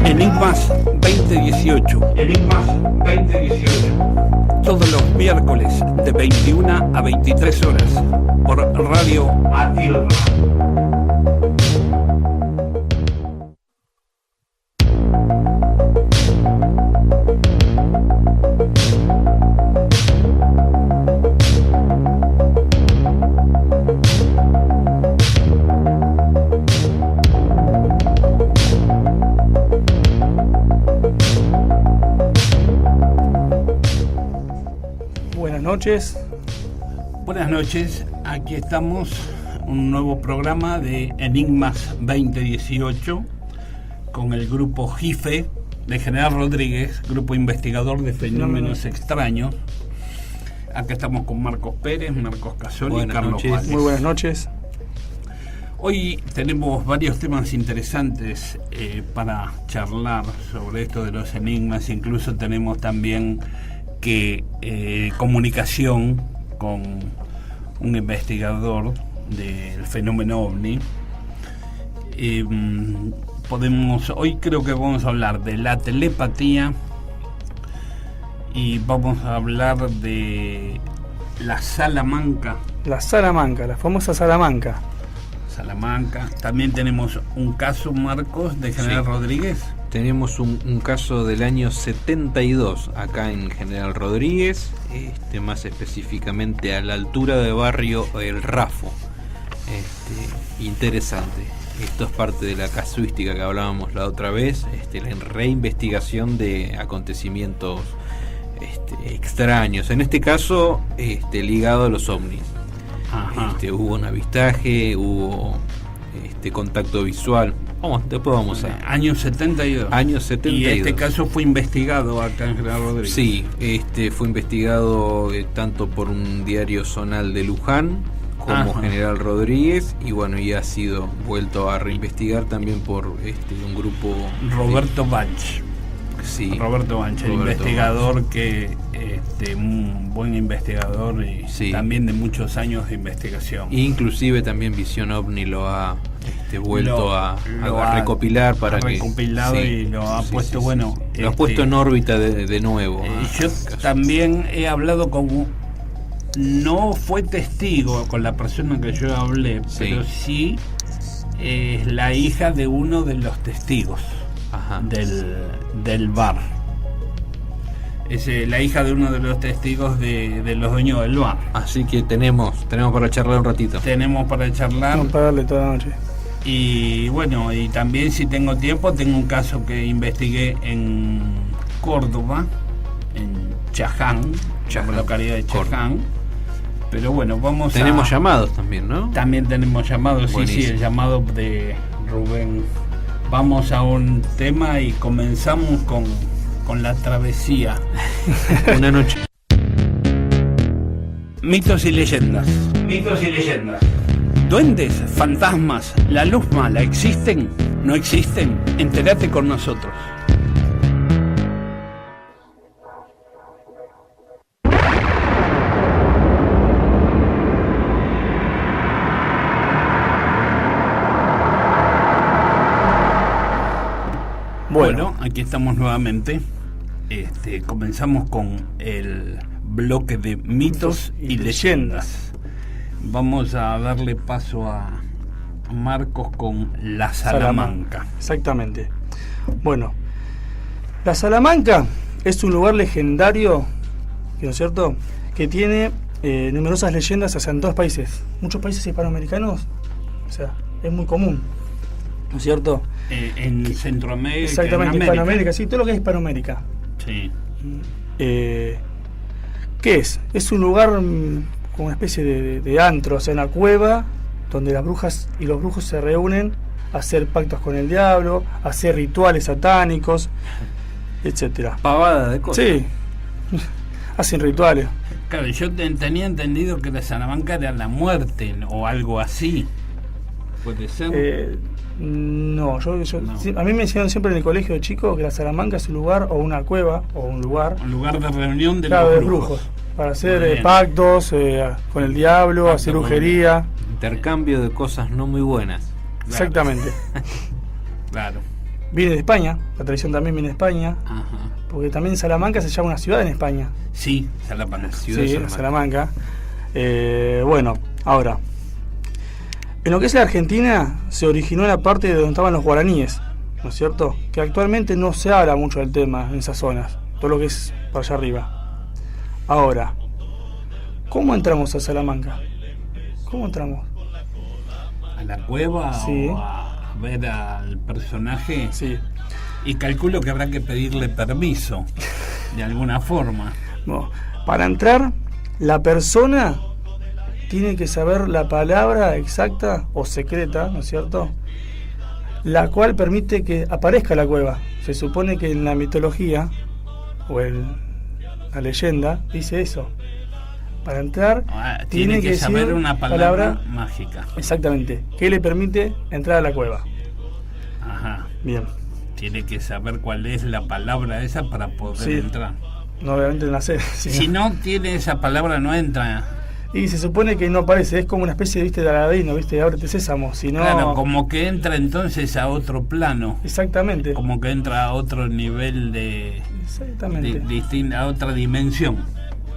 Enigmas 2018. Enigmas 2018. Todos los miércoles de 21 a 23 horas por Radio Atilra. Buenas noches, aquí estamos, un nuevo programa de Enigmas 2018 con el grupo GIFE de General Rodríguez, grupo investigador de fenómenos extraños. Acá estamos con Marcos Pérez, Marcos Casoli y Carlos Valles. Muy buenas noches. Hoy tenemos varios temas interesantes para charlar sobre esto de los enigmas, incluso tenemos también comunicación con un investigador del fenómeno OVNI. Hoy creo que vamos a hablar de la telepatía y vamos a hablar de la Salamanca. La Salamanca, la famosa Salamanca. También tenemos un caso, Marcos, de General Rodríguez. Tenemos un caso del año 72 acá en General Rodríguez, más específicamente a la altura de barrio El Rafo. Interesante. Esto es parte de la casuística que hablábamos la otra vez, la reinvestigación de acontecimientos extraños. En este caso, ligado a los ovnis. Hubo un avistaje, hubo contacto visual. Después vamos a... Años 72. Años 72. Y este caso fue investigado acá en General Rodríguez. Sí, fue investigado tanto por un diario zonal de Luján como General Rodríguez, y bueno, y ha sido vuelto a reinvestigar también por un grupo... Roberto Banch. Sí. Roberto Banch, el investigador Banch. Un buen investigador y también de muchos años de investigación. Inclusive también Visión OVNI lo ha vuelto a recopilar para que... recopilado y lo ha puesto, lo ha puesto en órbita de nuevo. Yo también he hablado con... No fue testigo con la persona que yo hablé, pero sí es la hija de uno de los testigos del bar. Es la hija de uno de los testigos de los dueños del bar. Así que tenemos para charlar un ratito. Tenemos para charlar. Vamos para darle toda la noche. Y bueno, y también si tengo tiempo, tengo un caso que investigué en Córdoba, en Chaján, la localidad de Chaján. Pero bueno, tenemos llamados también, ¿no? También tenemos llamados, sí, el llamado de Rubén. Vamos a un tema y comenzamos con la travesía. Una noche. Mitos y leyendas. ¿Duendes, fantasmas, la luz mala existen? ¿No existen? Entérate con nosotros. Bueno, aquí estamos nuevamente. Comenzamos con el bloque de mitos y leyendas. Vamos a darle paso a Marcos con la Salamanca. Exactamente. Bueno, la Salamanca es un lugar legendario, ¿no es cierto?, que tiene numerosas leyendas hacia en todos países. Muchos países hispanoamericanos, o sea, es muy común, ¿no es cierto? En Centroamérica. Exactamente, en Hispanoamérica, sí, todo lo que es Hispanoamérica. Sí. ¿Qué es? Es un lugar como una especie de antro, o sea, una cueva donde las brujas y los brujos se reúnen a hacer pactos con el diablo, a hacer rituales satánicos, etcétera. Pavada de cosas. Sí, hacen rituales. Claro, yo tenía entendido que la Salamanca era la muerte o algo así. ¿Puede ser? No, a mí me enseñaron siempre en el colegio de chico que la Salamanca es un lugar o una cueva o un lugar de reunión de los brujos. brujos para hacer pactos con el diablo, hacer brujería, intercambio de cosas no muy buenas. Exactamente. Claro. viene de España, la tradición también viene de España, Ajá. porque también Salamanca se llama una ciudad en España. Sí, Salamanca. Ciudad de Sí, Salamanca. Salamanca. Bueno, ahora, en lo que es la Argentina se originó en la parte de donde estaban los guaraníes, ¿no es cierto? Que actualmente no se habla mucho del tema en esas zonas, todo lo que es para allá arriba. Ahora, ¿cómo entramos a Salamanca? ¿Cómo entramos? ¿A la cueva Sí. o a ver al personaje? Sí. Y calculo que habrá que pedirle permiso, de alguna forma. No, para entrar, la persona tiene que saber la palabra exacta o secreta, ¿no es cierto?, la cual permite que aparezca la cueva. Se supone que en la mitología o la leyenda dice eso. Para entrar Tiene que saber decir una palabra mágica. exactamente, que le permite entrar a la cueva. Ajá. Bien. Tiene que saber cuál es la palabra esa para poder Sí. entrar. No, obviamente no la sé. Si no tiene esa palabra, no entra. Y se supone que no aparece, es como una especie, viste, de Aladino, viste, ábrete sésamo, si no... Claro, como que entra entonces a otro plano. Exactamente. Como que entra a otro nivel de Exactamente. distinta, a otra dimensión.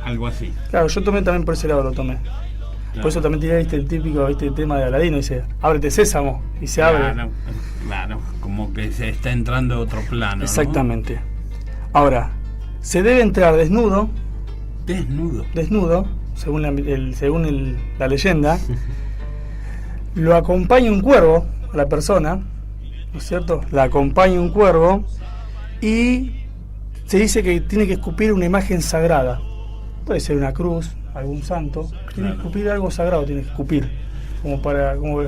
Algo así. Claro, yo tomé también por ese lado, lo tomé. Claro. Por eso también tiene, viste, el típico, viste, el tema de Aladino, dice, ábrete sésamo, y se abre. Claro, como que se está entrando a otro plano. Exactamente. Ahora, se debe entrar desnudo, Desnudo. según la leyenda. Lo acompaña un cuervo a la persona, ¿no es cierto? La acompaña un cuervo y se dice que tiene que escupir una imagen sagrada. Puede ser una cruz, algún santo. Tiene que escupir algo sagrado, tiene que escupir. Como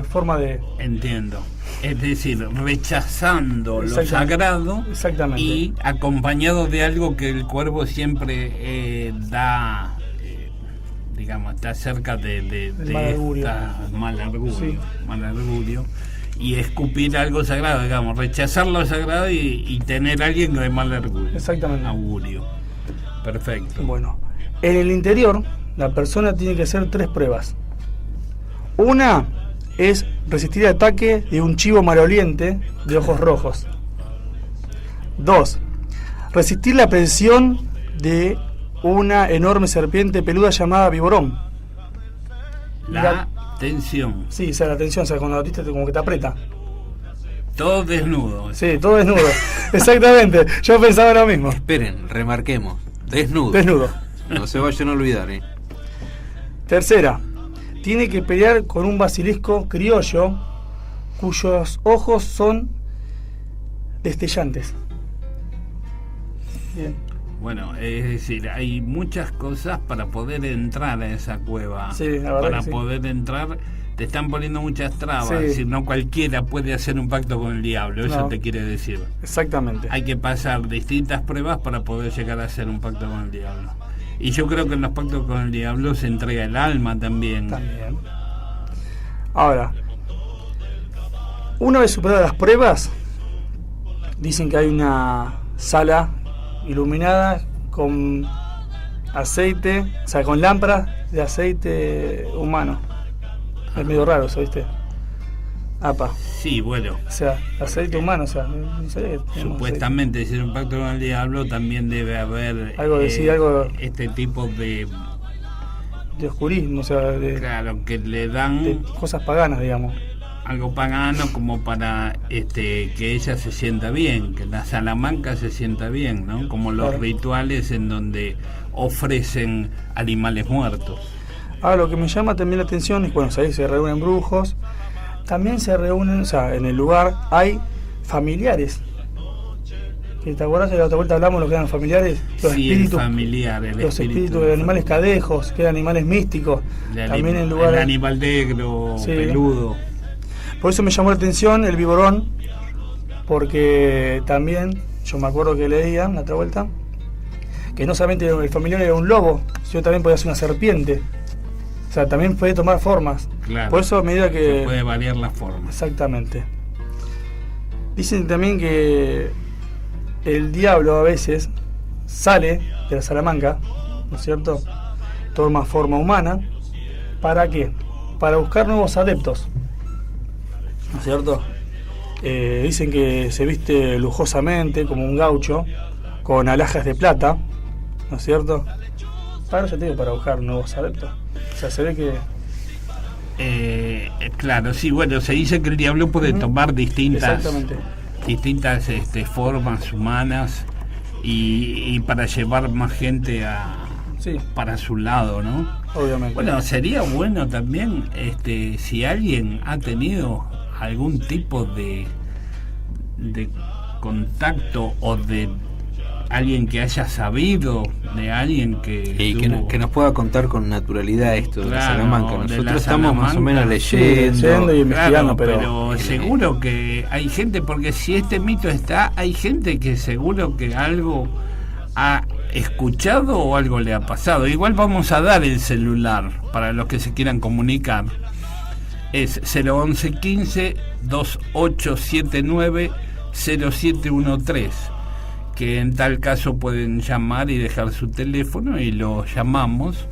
forma de... Entiendo. Es decir, rechazando lo Exactamente. sagrado Exactamente. y acompañado de algo que el cuervo siempre da, digamos, está cerca de mal augurio. mal augurio, Sí. mal augurio, y escupir algo sagrado, digamos, rechazar lo sagrado y tener a alguien de mal augurio. Exactamente. Augurio. Perfecto. Bueno, en el interior, la persona tiene que hacer 3 pruebas. Una es resistir el ataque de un chivo maloliente de ojos rojos. 2. Resistir la presión de una enorme serpiente peluda llamada viborón. La tensión. Sí, o sea, la tensión, o sea, cuando la viste como que te aprieta. Todo desnudo. Sí, todo desnudo. Exactamente, yo pensaba lo mismo. Esperen, remarquemos. Desnudo. Desnudo. No se vayan a olvidar, Tercera, tiene que pelear con un basilisco criollo cuyos ojos son destellantes. Bien. Bueno, es decir, hay muchas cosas para poder entrar a esa cueva. Sí, la verdad para que sí. poder entrar, te están poniendo muchas trabas. Sí. Si no, cualquiera puede hacer un pacto con el diablo, eso No. te quiere decir. Exactamente. Hay que pasar distintas pruebas para poder llegar a hacer un pacto con el diablo. Y yo creo que en los pactos con el diablo se entrega el alma también. También. Ahora, una vez superadas las pruebas, dicen que hay una sala iluminada con aceite, o sea, con lámparas de aceite humano. Es medio raro eso, ¿viste? Apa. Sí, bueno. O sea, aceite humano, o sea, no sé. Supuestamente, si es un pacto con el diablo, también debe haber Algo de- sí, algo- este tipo de... De oscurismo, o sea, Claro, que le de dan cosas paganas, digamos. algo pagano como para que ella se sienta bien, que la Salamanca se sienta bien, ¿no? Como los Claro. rituales en donde ofrecen animales muertos. Ahora, lo que me llama también la atención es, bueno, ahí se reúnen brujos, también se reúnen, o sea, en el lugar hay familiares. ¿Te acuerdas que la otra vuelta hablamos de lo que eran familiares? Los Sí, espíritus, el familiar, el los espíritu espíritus de animales cadejos, que eran animales místicos. También en el lugares. animal negro, Sí. peludo. Por eso me llamó la atención el viborón, porque también, yo me acuerdo que leían la otra vuelta, que no solamente el familiar era un lobo, sino también podía ser una serpiente. O sea, también puede tomar formas. Claro. Por eso a medida Se que... puede variar las formas. Exactamente. Dicen también que el diablo a veces sale de la Salamanca, ¿no es cierto? Toma forma humana. ¿Para qué? Para buscar nuevos adeptos, ¿no es cierto? Dicen que se viste lujosamente, como un gaucho, con alhajas de plata, ¿no es cierto? Para buscar nuevos adeptos. O sea, se ve que... claro, sí, bueno, se dice que el diablo puede tomar distintas formas humanas y para llevar más gente para su lado, ¿no? Obviamente. Bueno, sería bueno también si alguien ha tenido algún tipo de contacto o de alguien que haya sabido de alguien que nos pueda contar con naturalidad esto de la Salamanca. Nosotros estamos más o menos leyendo y investigando, pero seguro que hay gente, porque si este mito está, hay gente que seguro que algo ha escuchado o algo le ha pasado. Igual vamos a dar el celular para los que se quieran comunicar. Es 011 15 2879 0713, que en tal caso pueden llamar y dejar su teléfono y lo llamamos,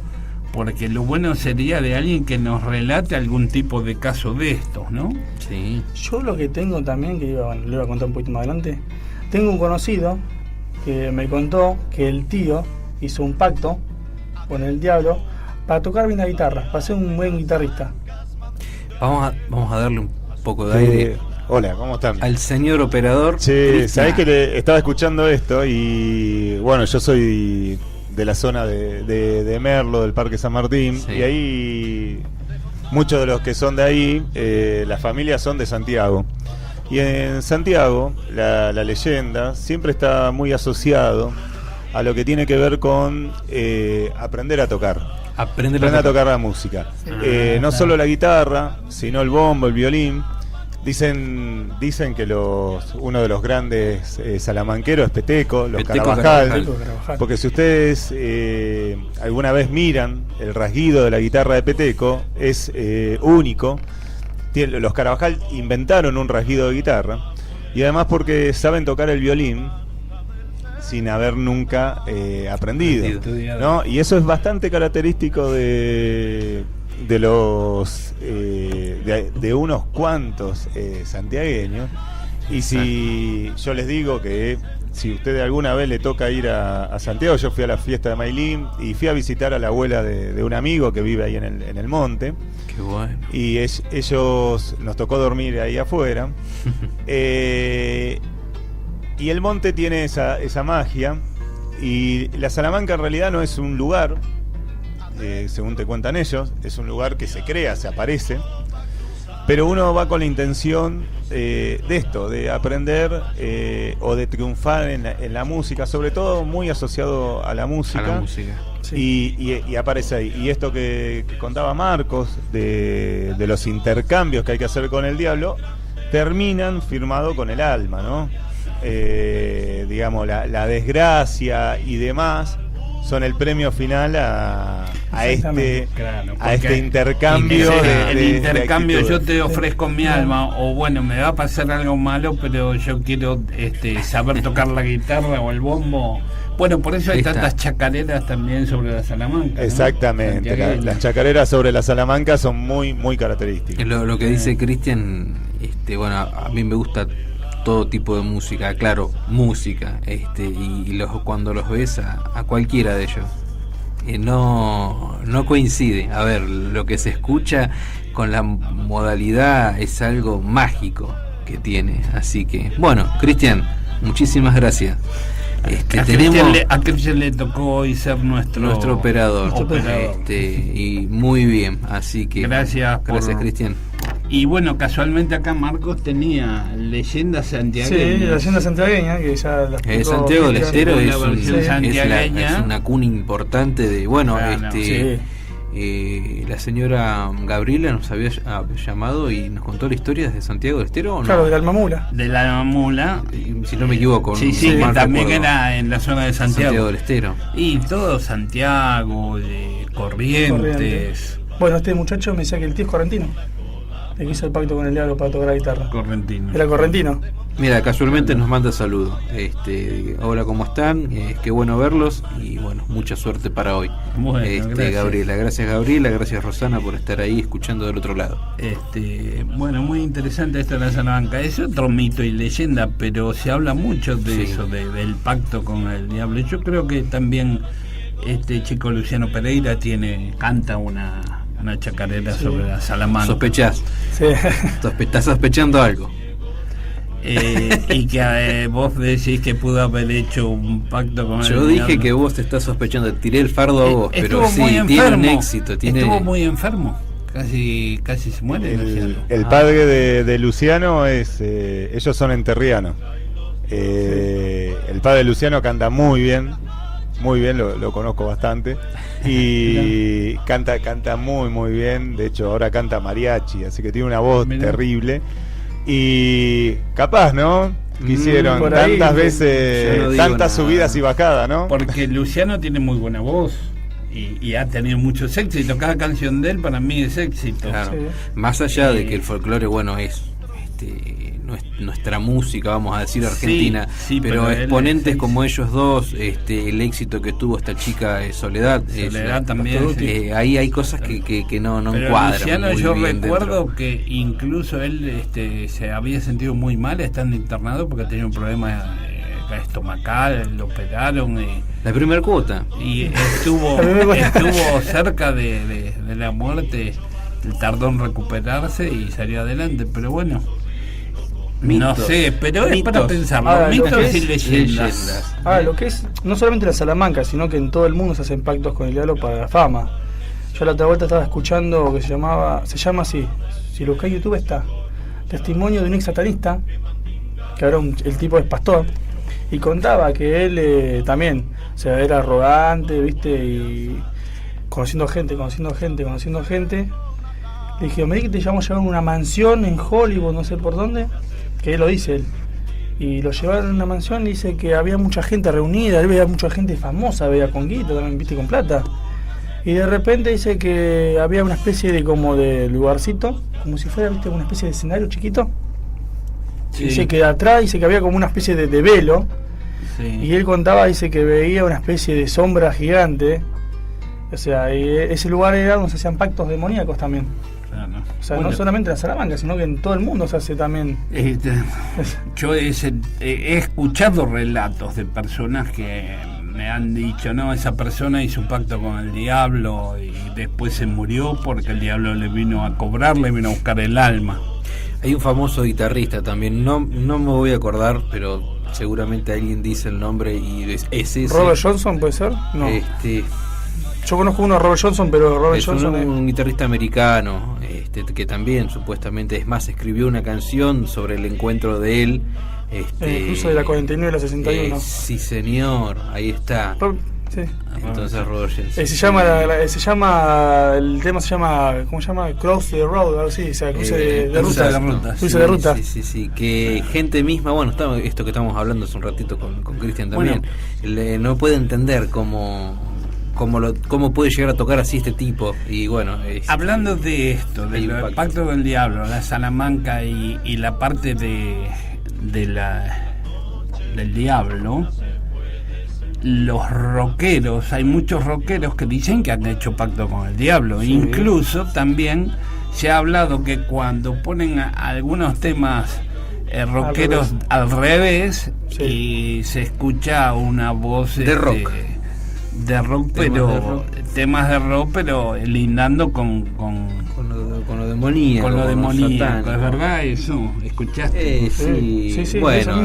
porque lo bueno sería de alguien que nos relate algún tipo de caso de estos, ¿no? Sí. Yo lo que tengo también, que le iba a contar un poquito más adelante, tengo un conocido que me contó que el tío hizo un pacto con el diablo para tocar bien la guitarra, para ser un buen guitarrista. Vamos a darle un poco de aire. Hola, ¿cómo están? Al señor operador. Sí, sabés que estaba escuchando esto y bueno, yo soy de la zona de Merlo, del Parque San Martín, sí. Y ahí muchos de los que son de ahí, las familias son de Santiago. Y en Santiago la leyenda siempre está muy asociado a lo que tiene que ver con aprender a tocar. Aprender a tocar la música. No solo la guitarra, sino el bombo, el violín. Dicen que uno de los grandes salamanqueros es Peteco, Carabajal, porque si ustedes alguna vez miran el rasguido de la guitarra de Peteco, es único. Los Carabajal inventaron un rasguido de guitarra, y además porque saben tocar el violín sin haber nunca aprendido, ¿no? Y eso es bastante característico de unos cuantos santiagueños. Y si yo les digo que si usted alguna vez le toca ir a Santiago, yo fui a la fiesta de Mailín y fui a visitar a la abuela de un amigo que vive ahí en el monte. Qué bueno. Y ellos nos tocó dormir ahí afuera. Y el monte tiene esa magia, y la Salamanca en realidad no es un lugar, según te cuentan ellos, es un lugar que se crea, se aparece, pero uno va con la intención de esto, de aprender o de triunfar en la música, sobre todo muy asociado a la música. Sí. Y aparece ahí. Y esto que contaba Marcos, de los intercambios que hay que hacer con el diablo, terminan firmado con el alma, ¿no? Digamos, la desgracia y demás son el premio final a este intercambio. El intercambio, yo te ofrezco mi alma, o bueno, me va a pasar algo malo, pero yo quiero saber tocar la guitarra o el bombo. Bueno, por eso hay tantas chacareras también sobre la Salamanca, ¿no? Exactamente, las chacareras sobre la Salamanca son muy, muy características. Lo que dice Cristian, bueno, a mí me gusta todo tipo de música, claro, música, cuando los ves a cualquiera de ellos, no coincide. A ver, lo que se escucha con la modalidad es algo mágico que tiene. Así que, bueno, Cristian, muchísimas gracias. A Cristian le tocó hoy ser nuestro operador. Y muy bien, así que gracias Cristian. Y bueno, casualmente acá Marcos tenía leyenda santiagueña. Sí, leyenda santiagueña, que ya la Santiago del Estero es una cuna importante de, bueno, la señora Gabriela nos había llamado y nos contó la historia de Santiago del Estero, ¿o no? Claro, de la Almamula. De la Almamula. Si no me equivoco. Sí, que también era en la zona de Santiago del Estero. Y todo Santiago, Corrientes. Bueno, este muchacho me decía que el tío es correntino. El que hizo el pacto con el diablo para tocar la guitarra. Correntino. Era correntino. Mira, casualmente nos manda saludos. Hola, ¿cómo están? Qué bueno verlos y bueno, mucha suerte para hoy. Bueno, gracias. Gabriela, gracias Rosana por estar ahí escuchando del otro lado. Bueno, muy interesante esto de la Salamanca. Es otro mito y leyenda, pero se habla mucho de eso, del pacto con el diablo. Yo creo que también este chico Luciano Pereira canta una chacarera sobre la Salamanca. ¿Sospechás? Sí. ¿Estás sospechando algo? Y que vos decís que pudo haber hecho un pacto con Yo el dije diablo. que vos te estás sospechando, tiré el fardo a vos, pero sí, muy tiene un éxito. Estuvo muy enfermo, casi se muere. El padre de Luciano ellos son enterrianos. El padre de Luciano canta muy bien, lo conozco bastante y canta muy bien. De hecho ahora canta mariachi, así que tiene una voz terrible. Y capaz, ¿no? Quisieron tantas veces, tantas subidas y bajadas, ¿no? Porque Luciano tiene muy buena voz y ha tenido muchos éxitos. Cada canción de él para mí es éxito. Claro. Más allá de que el folclore, bueno, es nuestra música, vamos a decir, argentina, pero exponentes como ellos dos, el éxito que tuvo esta chica Soledad también, ahí hay cosas que no pero encuadran. Luciano, yo recuerdo dentro. que incluso él se había sentido muy mal estando internado porque tenía un problema estomacal, lo operaron la primera cuota y estuvo cerca de la muerte. Tardó en recuperarse y salió adelante, pero bueno, no sé, pero es para pensarlo. Mitos y leyendas. Lo que es, no solamente la Salamanca, sino que en todo el mundo se hacen pactos con el diablo para la fama. Yo la otra vuelta estaba escuchando que se llama así, si lo buscás en YouTube está, testimonio de un ex satanista, que ahora el tipo es pastor, y contaba que él también, o sea, era arrogante, viste, y conociendo gente. Le dije, me di que te llevamos a llevar a una mansión en Hollywood, no sé por dónde, que él lo dice él. Y lo llevaron a una mansión y dice que había mucha gente reunida, él veía mucha gente famosa, veía con guita, también viste, con plata. Y de repente dice que había una especie de como de lugarcito, como si fuera, viste, una especie de escenario chiquito. Sí. Dice que atrás dice que había como una especie de velo. Sí. Y él contaba, dice que veía una especie de sombra gigante. O sea, y ese lugar era donde se hacían pactos demoníacos también. Claro. O sea, no solamente en la Salamanca, sino que en todo el mundo se hace también. Yo he escuchado relatos de personas que me han dicho, no, esa persona hizo un pacto con el diablo y después se murió porque el diablo le vino a cobrar, le vino a buscar el alma. Hay un famoso guitarrista también, no me voy a acordar, pero seguramente alguien dice el nombre y es ese. ¿Robert Johnson puede ser? No. Yo conozco uno a Robert Johnson, pero Robert Johnson es un guitarrista americano, que también supuestamente, es más, escribió una canción sobre el encuentro de él. Incluso de la 49 y la 61. Sí, señor, ahí está. Sí. Entonces Robert Johnson. El tema se llama, ¿cómo se llama? Cross the Road, algo así, o sea, cruce de ruta. Sí, que gente misma, bueno, esto que estamos hablando hace un ratito con Cristian también, no puede entender cómo puede llegar a tocar así este tipo. Y bueno, hablando de esto, del pacto del diablo, la Salamanca y la parte del diablo, los rockeros, hay muchos rockeros que dicen que han hecho pacto con el diablo. Sí. Incluso también se ha hablado que cuando ponen algunos temas rockeros al revés, sí, y se escucha una voz de rock. Temas de rock, pero lindando con lo demoníaco. Con lo demoníaco, ¿es verdad eso? ¿Escuchaste? Sí. Bueno,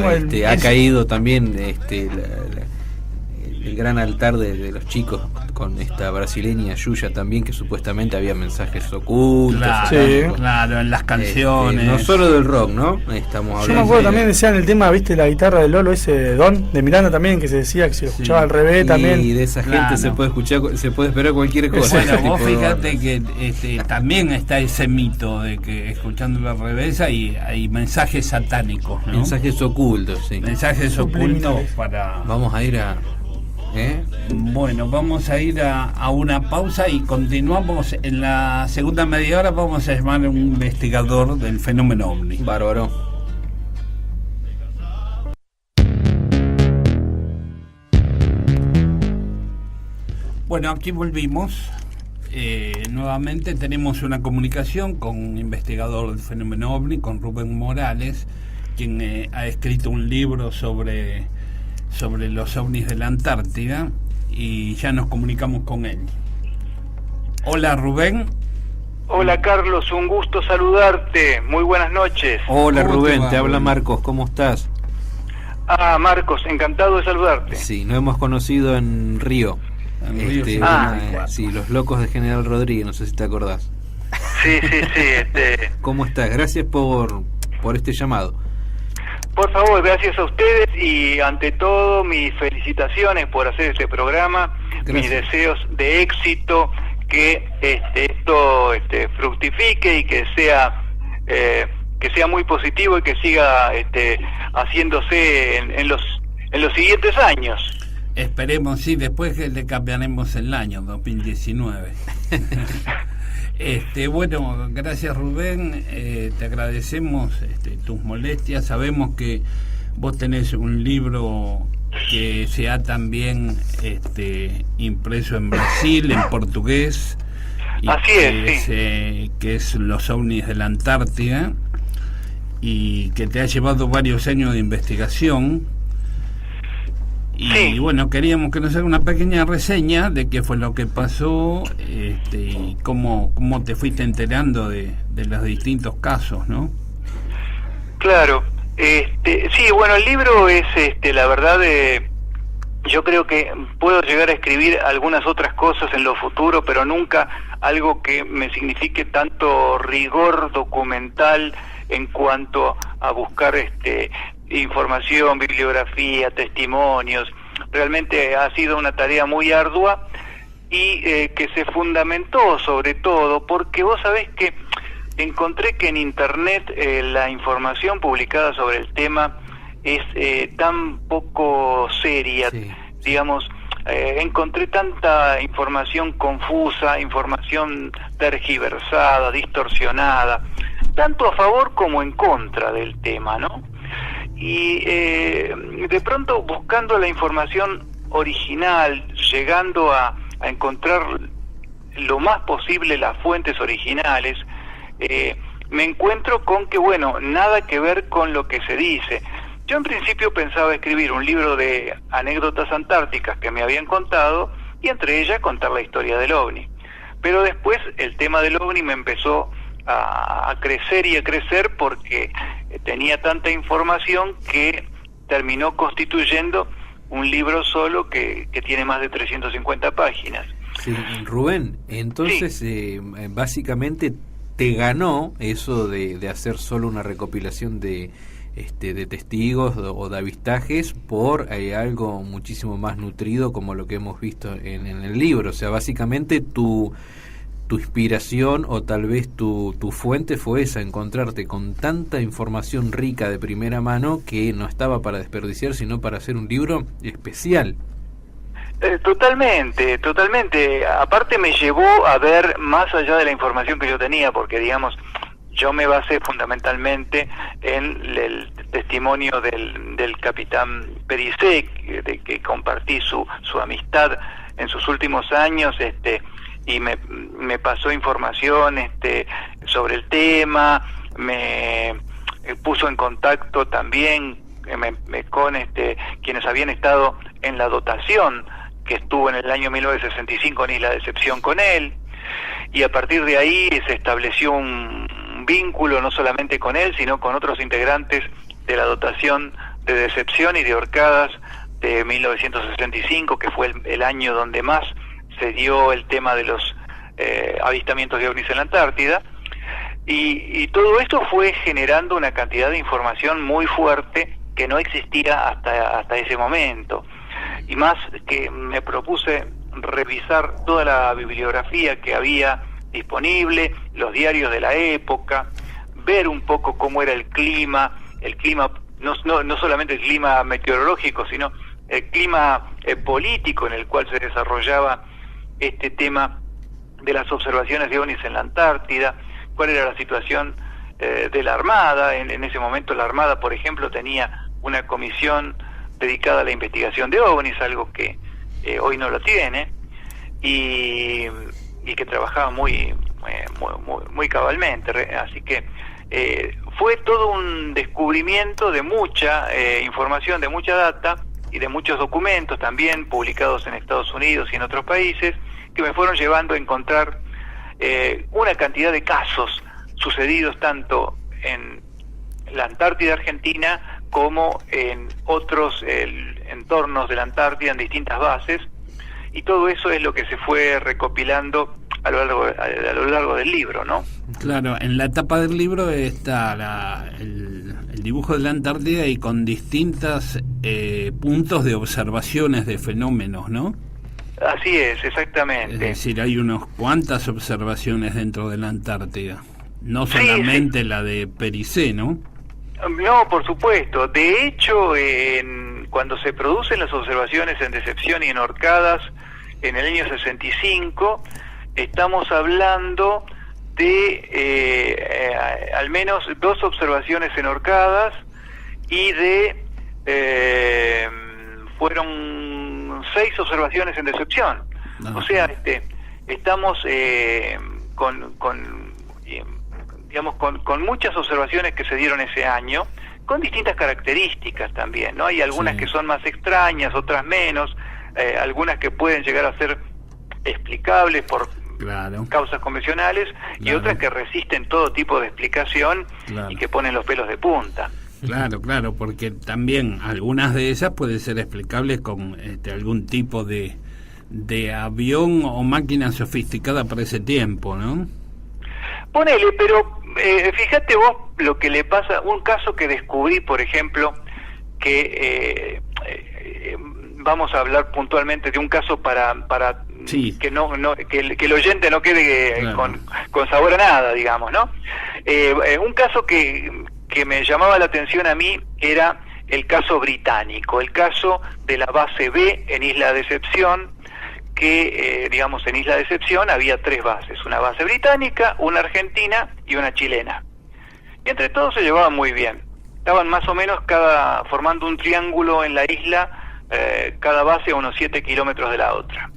ha caído también el gran altar de los chicos con esta brasileña Yuya también, que supuestamente había mensajes ocultos. Claro, en las canciones. No solo del rock, ¿no? Estamos hablando. Yo me acuerdo también, decían el tema, viste, la guitarra de Lolo, ese Don, de Miranda también, que se decía que se lo escuchaba al revés también. Y de esa gente se puede esperar cualquier cosa. Bueno, vos fíjate que también está ese mito de que escuchándolo al revés hay mensajes satánicos, ¿no? Mensajes ocultos, sí. Mensajes ocultos para... Vamos a ir a... Bueno, vamos a ir a una pausa y continuamos. En la segunda media hora vamos a llamar a un investigador del fenómeno ovni. Bárbaro. Bueno, aquí volvimos. Nuevamente tenemos una comunicación con un investigador del fenómeno OVNI, con Rubén Morales, quien ha escrito un libro sobre los ovnis de la Antártida, y ya nos comunicamos con él. Hola, Rubén. Hola, Carlos, un gusto saludarte. Muy buenas noches. Hola, Rubén, te habla Marcos, ¿cómo estás? Marcos, encantado de saludarte. Sí, nos hemos conocido en Río. Sí, los locos de General Rodríguez, no sé si te acordás. Sí. ¿Cómo estás? Gracias por este llamado. Por favor, gracias a ustedes y ante todo mis felicitaciones por hacer este programa. Gracias. Mis deseos de éxito, que esto fructifique y que sea muy positivo y que siga haciéndose en los siguientes años. Esperemos, sí, después que le cambiaremos el año 2019. Bueno, gracias, Rubén, te agradecemos tus molestias. Sabemos que vos tenés un libro que se ha también impreso en Brasil, en portugués. Así es, sí. Que es Los ovnis de la Antártida, y que te ha llevado varios años de investigación. Y sí. Bueno, queríamos que nos haga una pequeña reseña de qué fue lo que pasó, y cómo te fuiste enterando de los distintos casos, ¿no? Claro. Sí, bueno, el libro es, la verdad, yo creo que puedo llegar a escribir algunas otras cosas en lo futuro, pero nunca algo que me signifique tanto rigor documental en cuanto a buscar información, bibliografía, testimonios. Realmente ha sido una tarea muy ardua y que se fundamentó sobre todo porque vos sabés que encontré que en internet la información publicada sobre el tema es tan poco seria, sí. Digamos, encontré tanta información confusa, información tergiversada, distorsionada, tanto a favor como en contra del tema, ¿no? Y de pronto, buscando la información original, llegando a encontrar lo más posible las fuentes originales, me encuentro con que, bueno, nada que ver con lo que se dice. Yo en principio pensaba escribir un libro de anécdotas antárticas que me habían contado, y entre ellas contar la historia del OVNI. Pero después el tema del OVNI me empezó a crecer y a crecer porque tenía tanta información que terminó constituyendo un libro solo que tiene más de 350 páginas. Sí, Rubén, entonces sí. Básicamente te ganó eso de hacer solo una recopilación de testigos o de avistajes por algo muchísimo más nutrido como lo que hemos visto en el libro. O sea, básicamente tu inspiración o tal vez tu fuente fue esa, encontrarte con tanta información rica de primera mano que no estaba para desperdiciar, sino para hacer un libro especial. Totalmente. Aparte me llevó a ver más allá de la información que yo tenía, porque digamos, yo me basé fundamentalmente en el testimonio del capitán Perisek, de que compartí su amistad en sus últimos años, y me pasó información sobre el tema, me puso en contacto también con quienes habían estado en la dotación que estuvo en el año 1965 en Isla Decepción con él, y a partir de ahí se estableció un vínculo no solamente con él, sino con otros integrantes de la dotación de Decepción y de Orcadas de 1965, que fue el año donde más se dio el tema de los avistamientos de ovnis en la Antártida, y todo esto fue generando una cantidad de información muy fuerte que no existía hasta ese momento. Y más que me propuse revisar toda la bibliografía que había disponible, los diarios de la época, ver un poco cómo era el clima no solamente el clima meteorológico, sino el clima político en el cual se desarrollaba este tema de las observaciones de ovnis en la Antártida, cuál era la situación de la Armada. En ese momento la Armada, por ejemplo, tenía una comisión dedicada a la investigación de ovnis, algo que hoy no lo tiene, y que trabajaba muy cabalmente, así que fue todo un descubrimiento de mucha información, de mucha data y de muchos documentos también publicados en Estados Unidos y en otros países, que me fueron llevando a encontrar una cantidad de casos sucedidos tanto en la Antártida Argentina como en otros entornos de la Antártida, en distintas bases, y todo eso es lo que se fue recopilando a lo largo del libro, ¿no? Claro, en la tapa del libro está el dibujo de la Antártida y con distintos puntos de observaciones de fenómenos, ¿no? Así es, exactamente. Es decir, hay unas cuantas observaciones dentro de la Antártida, no solamente la de Pericé, ¿no? No, por supuesto. De hecho, cuando se producen las observaciones en Decepción y en Orcadas en el año 65, estamos hablando de al menos 2 observaciones en Orcadas y fueron 6 observaciones en Decepción. O sea, estamos con muchas observaciones que se dieron ese año, con distintas características también, ¿no? Hay algunas que son más extrañas, otras menos, algunas que pueden llegar a ser explicables por causas convencionales, y otras que resisten todo tipo de explicación y que ponen los pelos de punta. Claro, porque también algunas de ellas pueden ser explicables con algún tipo de avión o máquina sofisticada para ese tiempo, ¿no? Ponele, pero fíjate vos lo que le pasa, un caso que descubrí, por ejemplo, que vamos a hablar puntualmente de un caso para que el oyente no quede con sabor a nada, digamos, ¿no? Un caso que me llamaba la atención a mí era el caso británico, el caso de la base B en Isla Decepción, que digamos en Isla Decepción había 3 bases, una base británica, una argentina y una chilena, y entre todos se llevaban muy bien, estaban más o menos formando un triángulo en la isla, cada base a unos 7 kilómetros de la otra.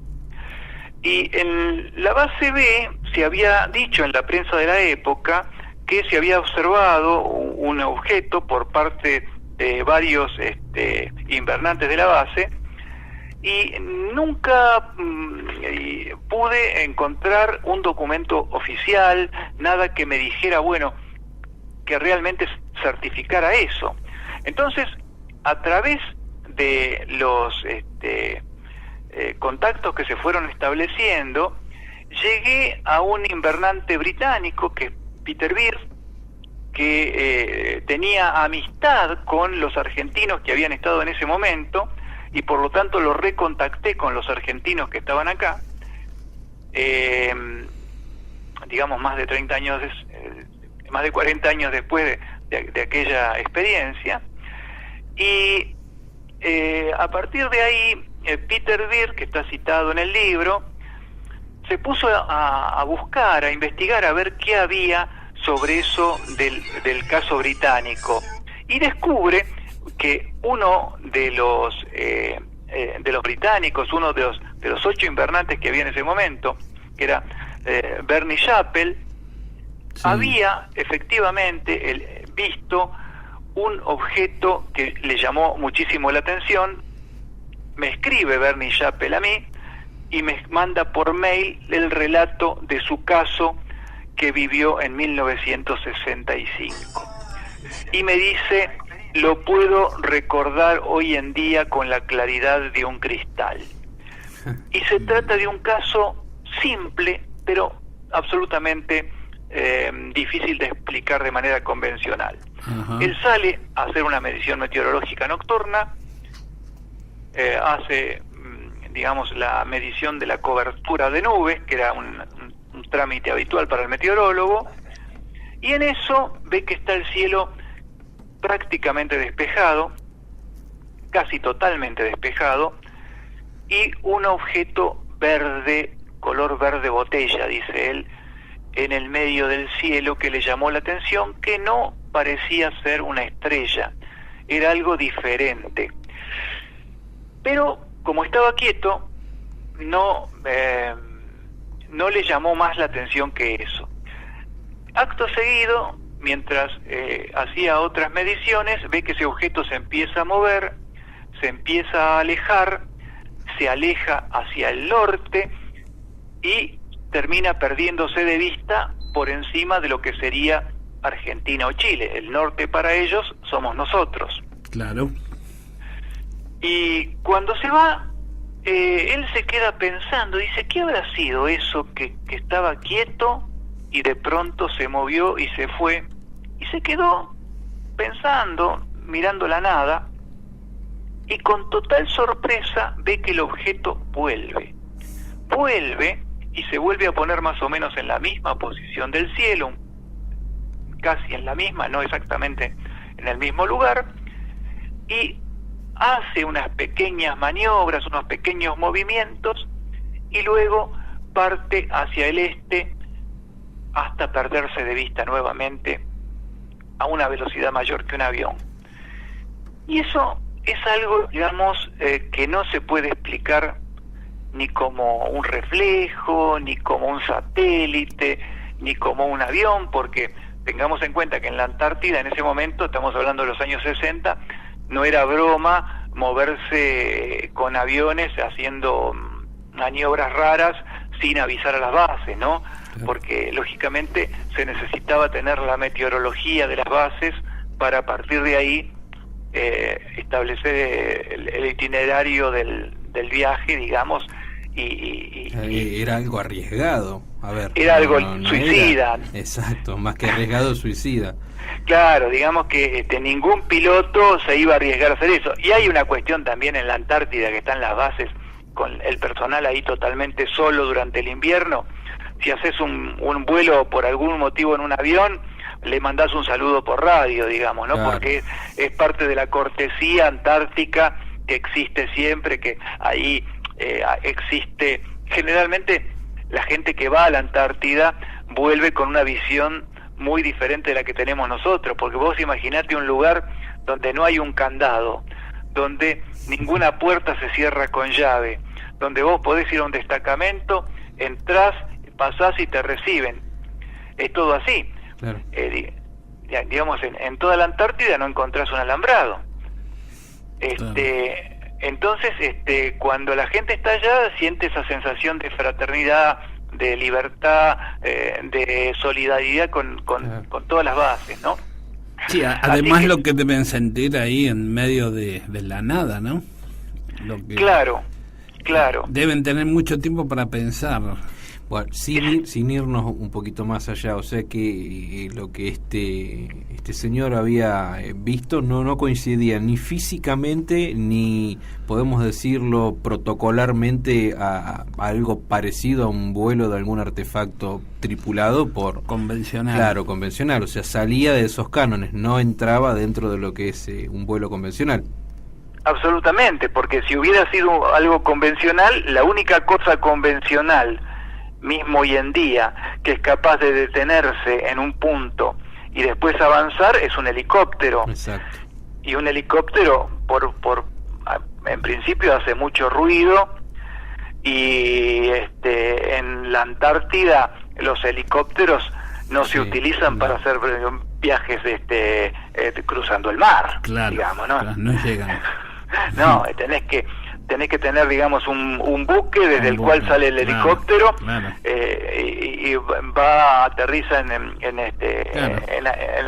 Y en la base B se había dicho en la prensa de la época que se había observado un objeto por parte de varios invernantes de la base, y nunca pude encontrar un documento oficial, nada que me dijera, bueno, que realmente certificara eso. Entonces, a través de los contactos que se fueron estableciendo, llegué a un invernante británico, que es Peter Beard, que tenía amistad con los argentinos que habían estado en ese momento, y por lo tanto lo recontacté con los argentinos que estaban acá, digamos más de 30 años, más de 40 años después de aquella experiencia, y a partir de ahí Peter Beard, que está citado en el libro, se puso a buscar, a investigar, a ver qué había sobre eso del caso británico, y descubre que uno de los británicos, uno de los 8 invernantes que había en ese momento, que era Bernie Chappell, había efectivamente visto un objeto que le llamó muchísimo la atención. Me escribe Bernie Chappell a mí y me manda por mail el relato de su caso que vivió en 1965. Y me dice: lo puedo recordar hoy en día con la claridad de un cristal. Y se trata de un caso simple, pero absolutamente difícil de explicar de manera convencional. Él sale a hacer una medición meteorológica nocturna, hace, digamos, la medición de la cobertura de nubes, que era un trámite habitual para el meteorólogo, y en eso ve que está el cielo prácticamente despejado, casi totalmente despejado, y un objeto verde, color verde botella, dice él, en el medio del cielo, que le llamó la atención, que no parecía ser una estrella, era algo diferente. Pero como estaba quieto, no le llamó más la atención que eso. Acto seguido, mientras hacía otras mediciones, ve que ese objeto se empieza a mover, se empieza a alejar, se aleja hacia el norte y termina perdiéndose de vista por encima de lo que sería Argentina o Chile. El norte para ellos somos nosotros. Claro. Y cuando se va, él se queda pensando, dice, ¿qué habrá sido eso que estaba quieto y de pronto se movió y se fue? Y se quedó pensando, mirando la nada, y con total sorpresa ve que el objeto vuelve y se vuelve a poner más o menos en la misma posición del cielo, casi en la misma, no exactamente en el mismo lugar, y hace unas pequeñas maniobras, unos pequeños movimientos, y luego parte hacia el este hasta perderse de vista nuevamente a una velocidad mayor que un avión. Y eso es algo, digamos, que no se puede explicar ni como un reflejo, ni como un satélite, ni como un avión, porque tengamos en cuenta que en la Antártida en ese momento, estamos hablando de los años 60, no era broma moverse con aviones haciendo maniobras raras sin avisar a las bases, ¿no? Porque lógicamente se necesitaba tener la meteorología de las bases para a partir de ahí establecer el itinerario del viaje, digamos, y era algo arriesgado, a ver, era algo suicida. Exacto, más que arriesgado, suicida. Claro, digamos que ningún piloto se iba a arriesgar a hacer eso. Y hay una cuestión también en la Antártida, que están las bases con el personal ahí totalmente solo durante el invierno. Si haces un vuelo por algún motivo en un avión, le mandás un saludo por radio, digamos, ¿no? Claro. Porque es parte de la cortesía antártica que existe siempre, que ahí existe. Generalmente la gente que va a la Antártida vuelve con una visión muy diferente de la que tenemos nosotros, porque vos imaginate un lugar donde no hay un candado, donde ninguna puerta se cierra con llave, donde vos podés ir a un destacamento, entrás, pasás y te reciben. Es todo así. Claro. Digamos, en toda la Antártida no encontrás un alambrado. Claro. Entonces, cuando la gente está allá, siente esa sensación de fraternidad, de libertad, de solidaridad con todas las bases, ¿no? Sí, además lo que deben sentir ahí en medio de la nada, ¿no? Claro. Deben tener mucho tiempo para pensar. Bueno, sin irnos un poquito más allá, o sea que lo que este señor había visto no coincidía ni físicamente ni, podemos decirlo, protocolarmente a algo parecido a un vuelo de algún artefacto tripulado por... Convencional. Claro, convencional, o sea, salía de esos cánones, no entraba dentro de lo que es un vuelo convencional. Absolutamente, porque si hubiera sido algo convencional, la única cosa convencional mismo hoy en día que es capaz de detenerse en un punto y después avanzar es un helicóptero. Exacto. Y un helicóptero en principio hace mucho ruido, y en la Antártida los helicópteros no se utilizan para hacer viajes cruzando el mar, claro, digamos, ¿no? Claro, no llegan. No, tenés que tener, digamos, un buque desde el cual sale el helicóptero, claro. Y va, aterriza en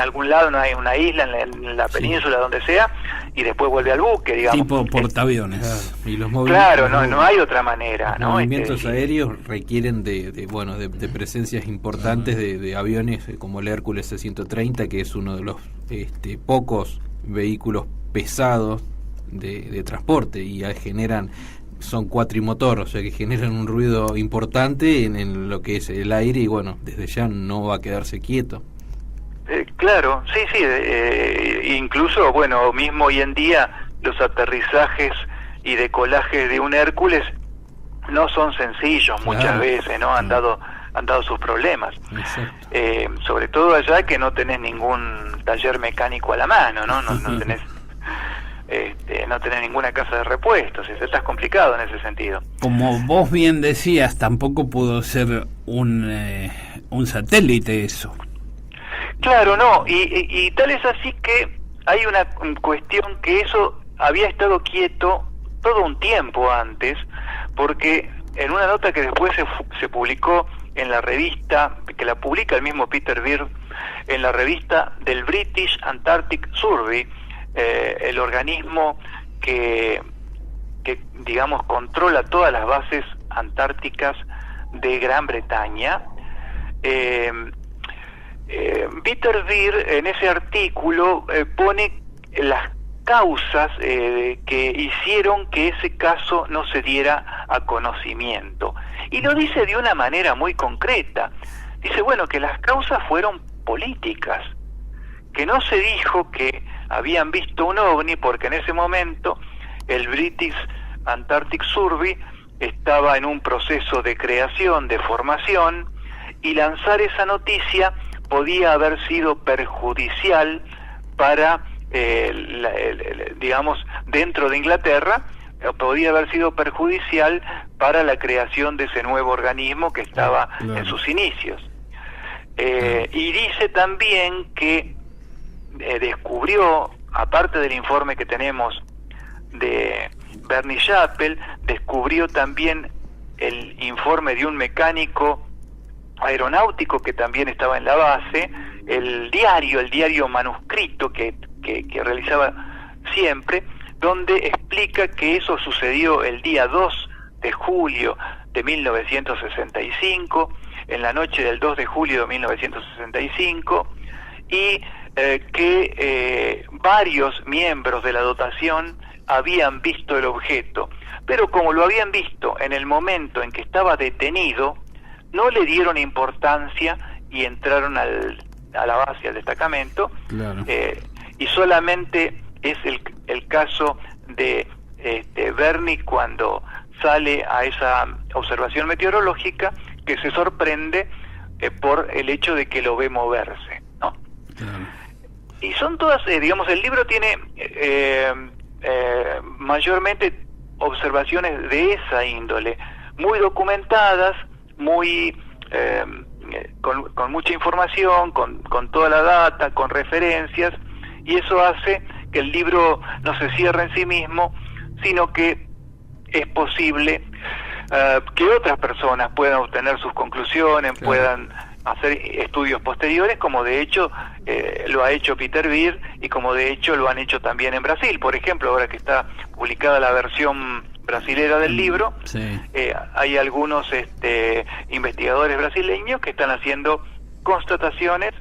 algún lado, no hay una isla, en la península, donde sea, y después vuelve al buque, digamos. Tipo portaaviones. Claro. Y los movimientos, no hay otra manera, los ¿no? movimientos aéreos requieren de presencias importantes de aviones como el Hércules C-130, que es uno de los pocos vehículos pesados de transporte, y son cuatrimotor, o sea que generan un ruido importante en lo que es el aire, y bueno, desde ya no va a quedarse quieto. Claro, sí, incluso, bueno, mismo hoy en día los aterrizajes y decolajes de un Hércules no son sencillos, claro, muchas veces, ¿no? Han dado sus problemas. Sobre todo allá que no tenés ningún taller mecánico a la mano, ¿no? No tenés. no tener ninguna casa de repuestos. Estás complicado en ese sentido. Como vos bien decías, tampoco pudo ser un satélite eso. Claro, no, y tal es así que hay una cuestión que eso había estado quieto todo un tiempo antes, porque en una nota que después se publicó en la revista, que la publica el mismo Peter Beard, en la revista del British Antarctic Survey, el organismo que digamos controla todas las bases antárticas de Gran Bretaña. Peter Beard en ese artículo pone las causas que hicieron que ese caso no se diera a conocimiento, y lo dice de una manera muy concreta. Dice, bueno, que las causas fueron políticas, que no se dijo que habían visto un ovni, porque en ese momento el British Antarctic Survey estaba en un proceso de creación, de formación, y lanzar esa noticia podía haber sido perjudicial para, digamos, dentro de Inglaterra, podía haber sido perjudicial para la creación de ese nuevo organismo que estaba en sus inicios. Y dice también que descubrió, aparte del informe que tenemos de Bernie Chappell, descubrió también el informe de un mecánico aeronáutico que también estaba en la base, el diario manuscrito que realizaba siempre, donde explica que eso sucedió el día 2 de julio de 1965, en la noche del 2 de julio de 1965, y que varios miembros de la dotación habían visto el objeto, pero como lo habían visto en el momento en que estaba detenido, no le dieron importancia y entraron a la base, al destacamento. Claro. Y solamente es el caso de Bernie, cuando sale a esa observación meteorológica, que se sorprende por el hecho de que lo ve moverse, ¿no? Claro. Y son todas, digamos, el libro tiene mayormente observaciones de esa índole, muy documentadas, muy con mucha información, con toda la data, con referencias, y eso hace que el libro no se cierre en sí mismo, sino que es posible que otras personas puedan obtener sus conclusiones, claro, puedan hacer estudios posteriores, como de hecho lo ha hecho Peter Beard, y como de hecho lo han hecho también en Brasil. Por ejemplo, ahora que está publicada la versión brasilera del libro, sí, hay algunos investigadores brasileños que están haciendo constataciones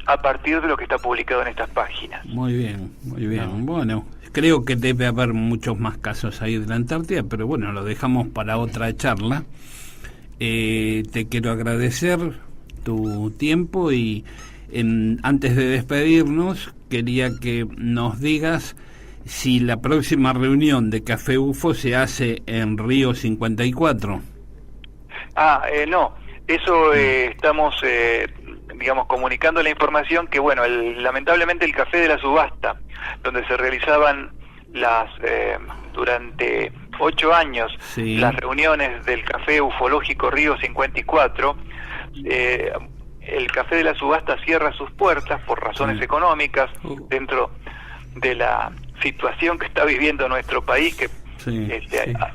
a partir de lo que está publicado en estas páginas. Muy bien, muy bien. No. Bueno, creo que debe haber muchos más casos ahí de la Antártida, pero bueno, lo dejamos para otra charla. Te quiero agradecer tu tiempo y antes de despedirnos quería que nos digas si la próxima reunión de Café UFO se hace en Río 54. No, eso estamos digamos comunicando la información que, bueno, lamentablemente el Café de la Subasta, donde se realizaban durante 8 años, sí, las reuniones del Café Ufológico Río 54, el Café de la Subasta cierra sus puertas por razones económicas, dentro de la situación que está viviendo nuestro país, que sí,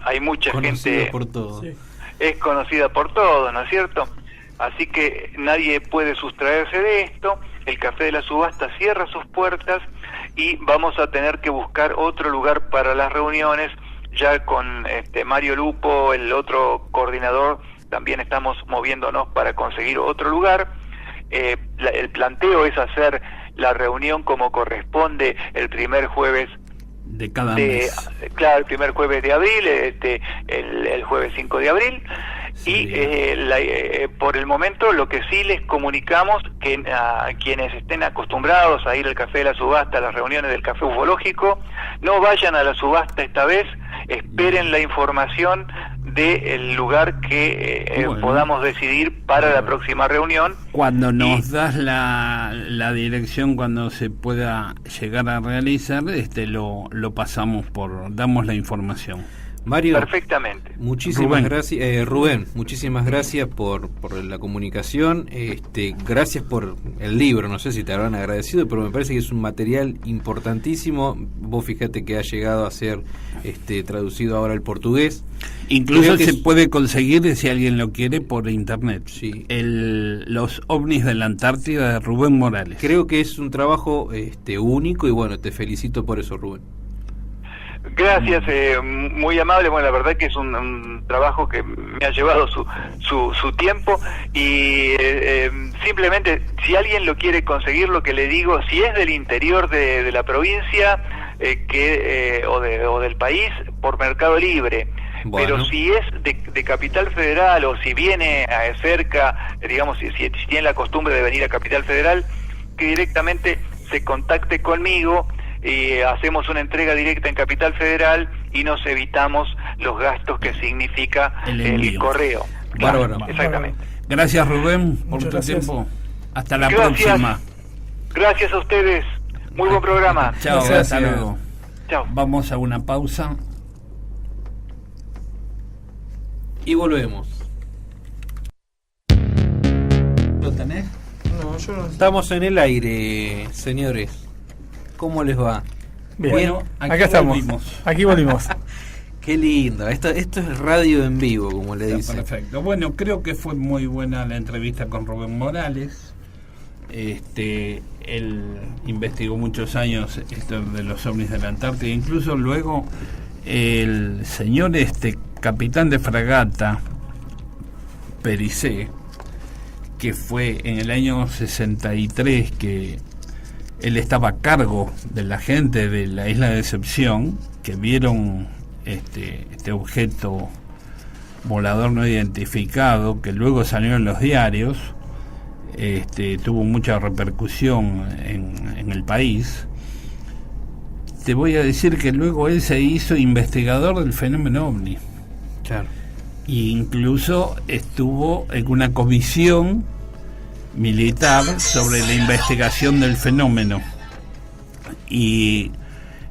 hay mucha gente por todo. Sí, es conocida por todos, ¿no es cierto? Así que nadie puede sustraerse de esto. El Café de la Subasta cierra sus puertas y vamos a tener que buscar otro lugar para las reuniones. Ya con Mario Lupo, el otro coordinador, también estamos moviéndonos para conseguir otro lugar. El planteo es hacer la reunión como corresponde el primer jueves de cada mes. Claro, el primer jueves de abril, el jueves 5 de abril. Sí. Y por el momento lo que sí les comunicamos, que a quienes estén acostumbrados a ir al Café de la Subasta, a las reuniones del Café Ufológico, no vayan a la subasta esta vez. esperen la información del lugar que podamos decidir para la próxima reunión. Cuando nos das la dirección, cuando se pueda llegar a realizar, lo pasamos damos la información. Mario, perfectamente. Muchísimas gracias, Rubén, muchísimas gracias por la comunicación, gracias por el libro, no sé si te habrán agradecido, pero me parece que es un material importantísimo. Vos fíjate que ha llegado a ser traducido ahora al portugués. Incluso se puede conseguir, si alguien lo quiere, por internet. Sí. Los ovnis de la Antártida de Rubén Morales. Creo que es un trabajo único y bueno, te felicito por eso, Rubén. Gracias, muy amable. Bueno, la verdad que es un trabajo que me ha llevado su tiempo y simplemente, si alguien lo quiere conseguir, lo que le digo, si es del interior de la provincia o del país, por Mercado Libre. Bueno. Pero si es de Capital Federal o si viene cerca, digamos, si tiene la costumbre de venir a Capital Federal, que directamente se contacte conmigo y hacemos una entrega directa en Capital Federal y nos evitamos los gastos que significa el correo. Bárbaro. Exactamente. Gracias, Rubén, por tu tiempo. Hasta la próxima. Gracias a ustedes. Muy buen programa. Chao, hasta luego. Chao. Vamos a una pausa. Y volvemos. ¿Lo tenés? No, yo no. Estamos en el aire, señores. ¿Cómo les va? Bien. Bueno, acá estamos. Aquí volvimos. Qué lindo. Esto es radio en vivo, como le dicen. Perfecto. Bueno, creo que fue muy buena la entrevista con Rubén Morales. Él investigó muchos años esto de los ovnis de la Antártida. Incluso luego el señor capitán de fragata Pericé, que fue en el año 63 que él estaba a cargo de la gente de la isla de Decepción, que vieron este objeto volador no identificado, que luego salió en los diarios, tuvo mucha repercusión en el país. Te voy a decir que luego él se hizo investigador del fenómeno ovni. Claro. E incluso estuvo en una comisión militar sobre la investigación del fenómeno. Y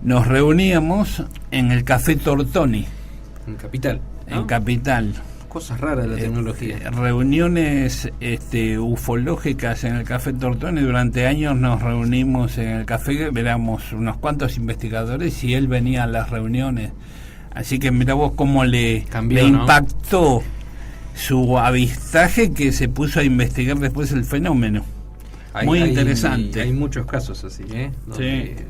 nos reuníamos en el Café Tortoni. En Capital. ¿no? En Capital. Cosas raras de la tecnología. Reuniones ufológicas en el Café Tortoni. Durante años nos reunimos en el café, éramos unos cuantos investigadores y él venía a las reuniones. Así que mira vos cómo le impactó, ¿no?, su avistaje, que se puso a investigar después el fenómeno. Muy interesante. Hay muchos casos así, donde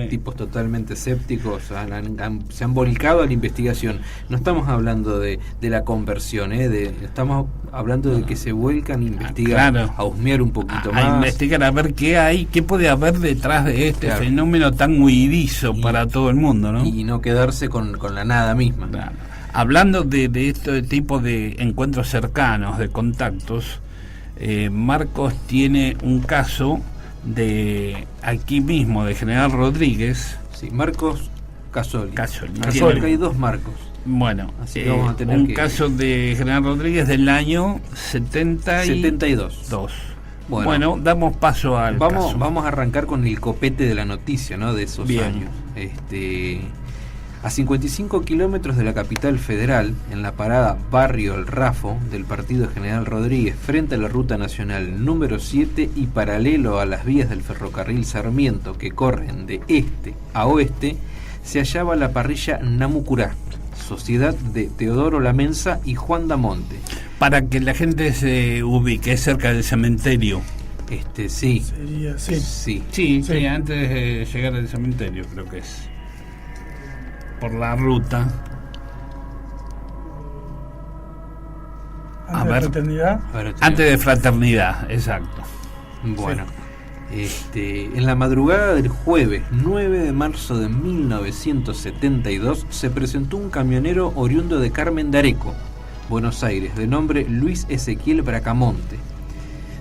tipos totalmente escépticos se han volcado a la investigación. No estamos hablando de la conversión, estamos hablando de que se vuelcan a investigar, a husmear un poquito más. A investigar, a ver qué puede haber detrás de este fenómeno tan huidizo para todo el mundo, ¿no? Y no quedarse con la nada misma. Claro. Hablando de este tipo de encuentros cercanos, de contactos, Marcos tiene un caso de aquí mismo, de General Rodríguez. Sí, Marcos Casoli. Hay dos Marcos. Bueno, así vamos a tener caso de General Rodríguez del año 72. Bueno, damos paso al caso. Vamos a arrancar con el copete de la noticia, ¿no?, de esos años. A 55 kilómetros de la capital federal, en la parada Barrio El Rafo del partido General Rodríguez, frente a la ruta nacional número 7 y paralelo a las vías del ferrocarril Sarmiento que corren de este a oeste, se hallaba la parrilla Namucurá, sociedad de Teodoro Lamensa y Juan Damonte. Para que la gente se ubique, cerca del cementerio. Sí. Sería, sí, antes de llegar al cementerio, creo que es. Por la ruta. Antes de Fraternidad, exacto. Bueno, en la madrugada del jueves 9 de marzo de 1972 se presentó un camionero oriundo de Carmen de Areco, Buenos Aires, de nombre Luis Ezequiel Bracamonte,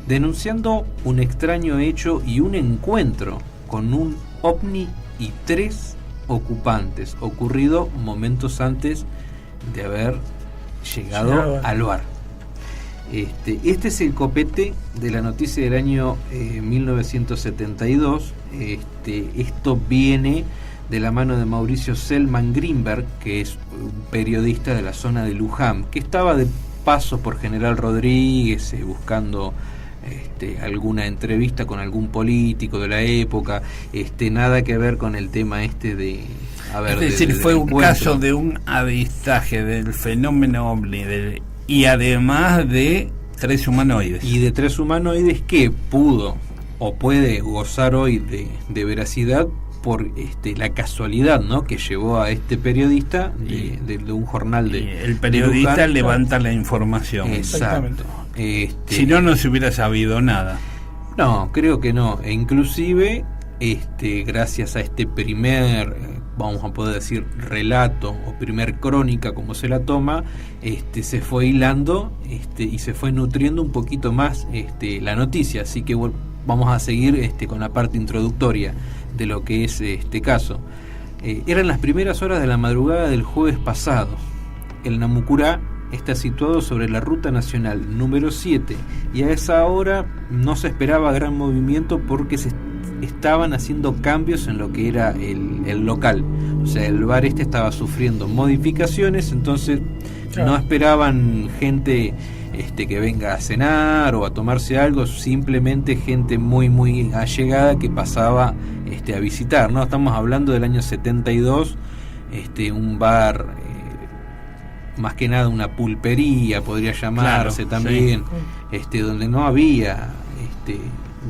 denunciando un extraño hecho y un encuentro con un ovni y 3 ocupantes, ocurrido momentos antes de haber llegado al bar. Este es el copete de la noticia del año 1972. Esto viene de la mano de Mauricio Selman Greenberg, que es un periodista de la zona de Luján, que estaba de paso por General Rodríguez buscando alguna entrevista con algún político de la época, nada que ver con el tema de... Es decir, fue un caso de un avistaje del fenómeno ovni y además de 3 humanoides. Y de 3 humanoides que pudo o puede gozar hoy de veracidad por la casualidad, ¿no?, que llevó a este periodista de un jornal de... El periodista de Luján, levanta la información. Exacto. Si no, no se hubiera sabido nada. No, creo que no. E inclusive, gracias a este primer, vamos a poder decir, relato o primer crónica, como se la toma, se fue hilando y se fue nutriendo un poquito más la noticia. Así que vamos a seguir con la parte introductoria de lo que es este caso. Eran las primeras horas de la madrugada del jueves pasado. El Namucurá está situado sobre la ruta nacional número 7 y a esa hora no se esperaba gran movimiento porque se estaban haciendo cambios en lo que era el local. O sea, el bar estaba sufriendo modificaciones, entonces no esperaban gente que venga a cenar o a tomarse algo, simplemente gente muy muy allegada que pasaba a visitar, ¿no? Estamos hablando del año 72, un bar, más que nada una pulpería podría llamarse, claro, también, sí. Donde no había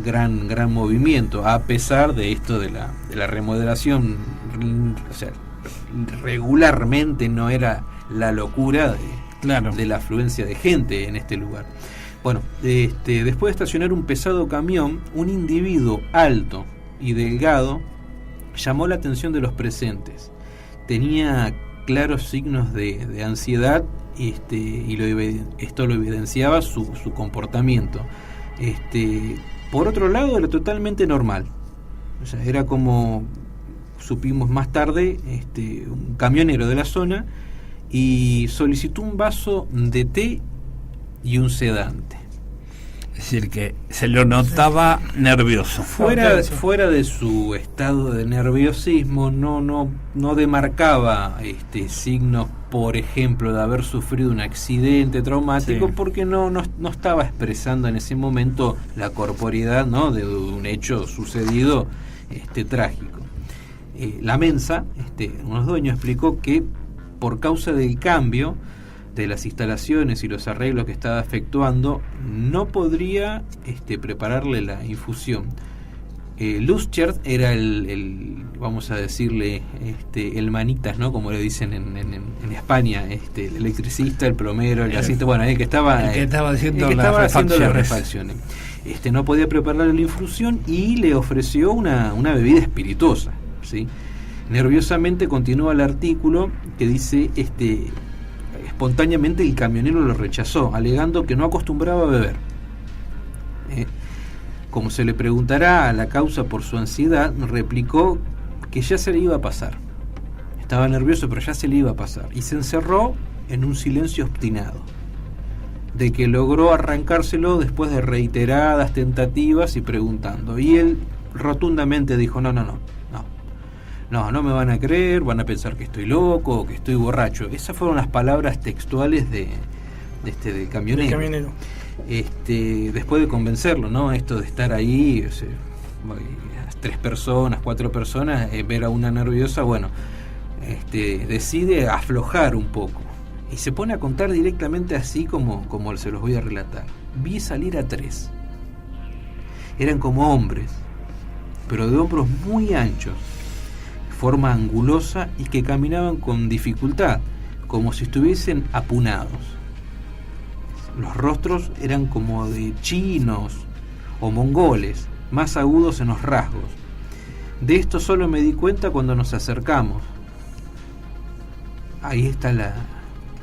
gran movimiento, a pesar de esto de la remodelación. O sea, regularmente no era la locura de la afluencia de gente en este lugar. Bueno, después de estacionar un pesado camión, un individuo alto y delgado llamó la atención de los presentes. Tenía claros signos de ansiedad y esto lo evidenciaba su comportamiento. Por otro lado, era totalmente normal. O sea, era como supimos más tarde, un camionero de la zona, y solicitó un vaso de té y un sedante. Es decir, que se lo notaba nervioso. Fuera de su estado de nerviosismo, no demarcaba signos, por ejemplo, de haber sufrido un accidente traumático, sí, porque no estaba expresando en ese momento la corporeidad, ¿no?, de un hecho sucedido trágico. La Mensa, unos dueños, explicó que por causa del cambio de las instalaciones y los arreglos que estaba efectuando, no podría prepararle la infusión. Luschert era el vamos a decirle, el manitas, ¿no?, como le dicen en España, el electricista, el plomero, el gasista, bueno, el que estaba haciendo las refacciones. No podía prepararle la infusión y le ofreció una bebida espirituosa, ¿sí? Nerviosamente continúa el artículo que dice, espontáneamente el camionero lo rechazó, alegando que no acostumbraba a beber. Como se le preguntará a la causa por su ansiedad, replicó que ya se le iba a pasar. Estaba nervioso, pero ya se le iba a pasar. Y se encerró en un silencio obstinado, de que logró arrancárselo después de reiteradas tentativas y preguntando. Y él rotundamente dijo, no me van a creer, van a pensar que estoy loco o que estoy borracho. Esas fueron las palabras textuales del camionero. Después de convencerlo, ¿no?, esto de estar ahí, 3 personas, 4 personas, ver a una nerviosa, bueno, decide aflojar un poco y se pone a contar directamente así como se los voy a relatar. Vi salir a 3. Eran como hombres, pero de hombros muy anchos, forma angulosa, y que caminaban con dificultad, como si estuviesen apunados. Los rostros eran como de chinos o mongoles, más agudos en los rasgos. De esto solo me di cuenta cuando nos acercamos. Ahí está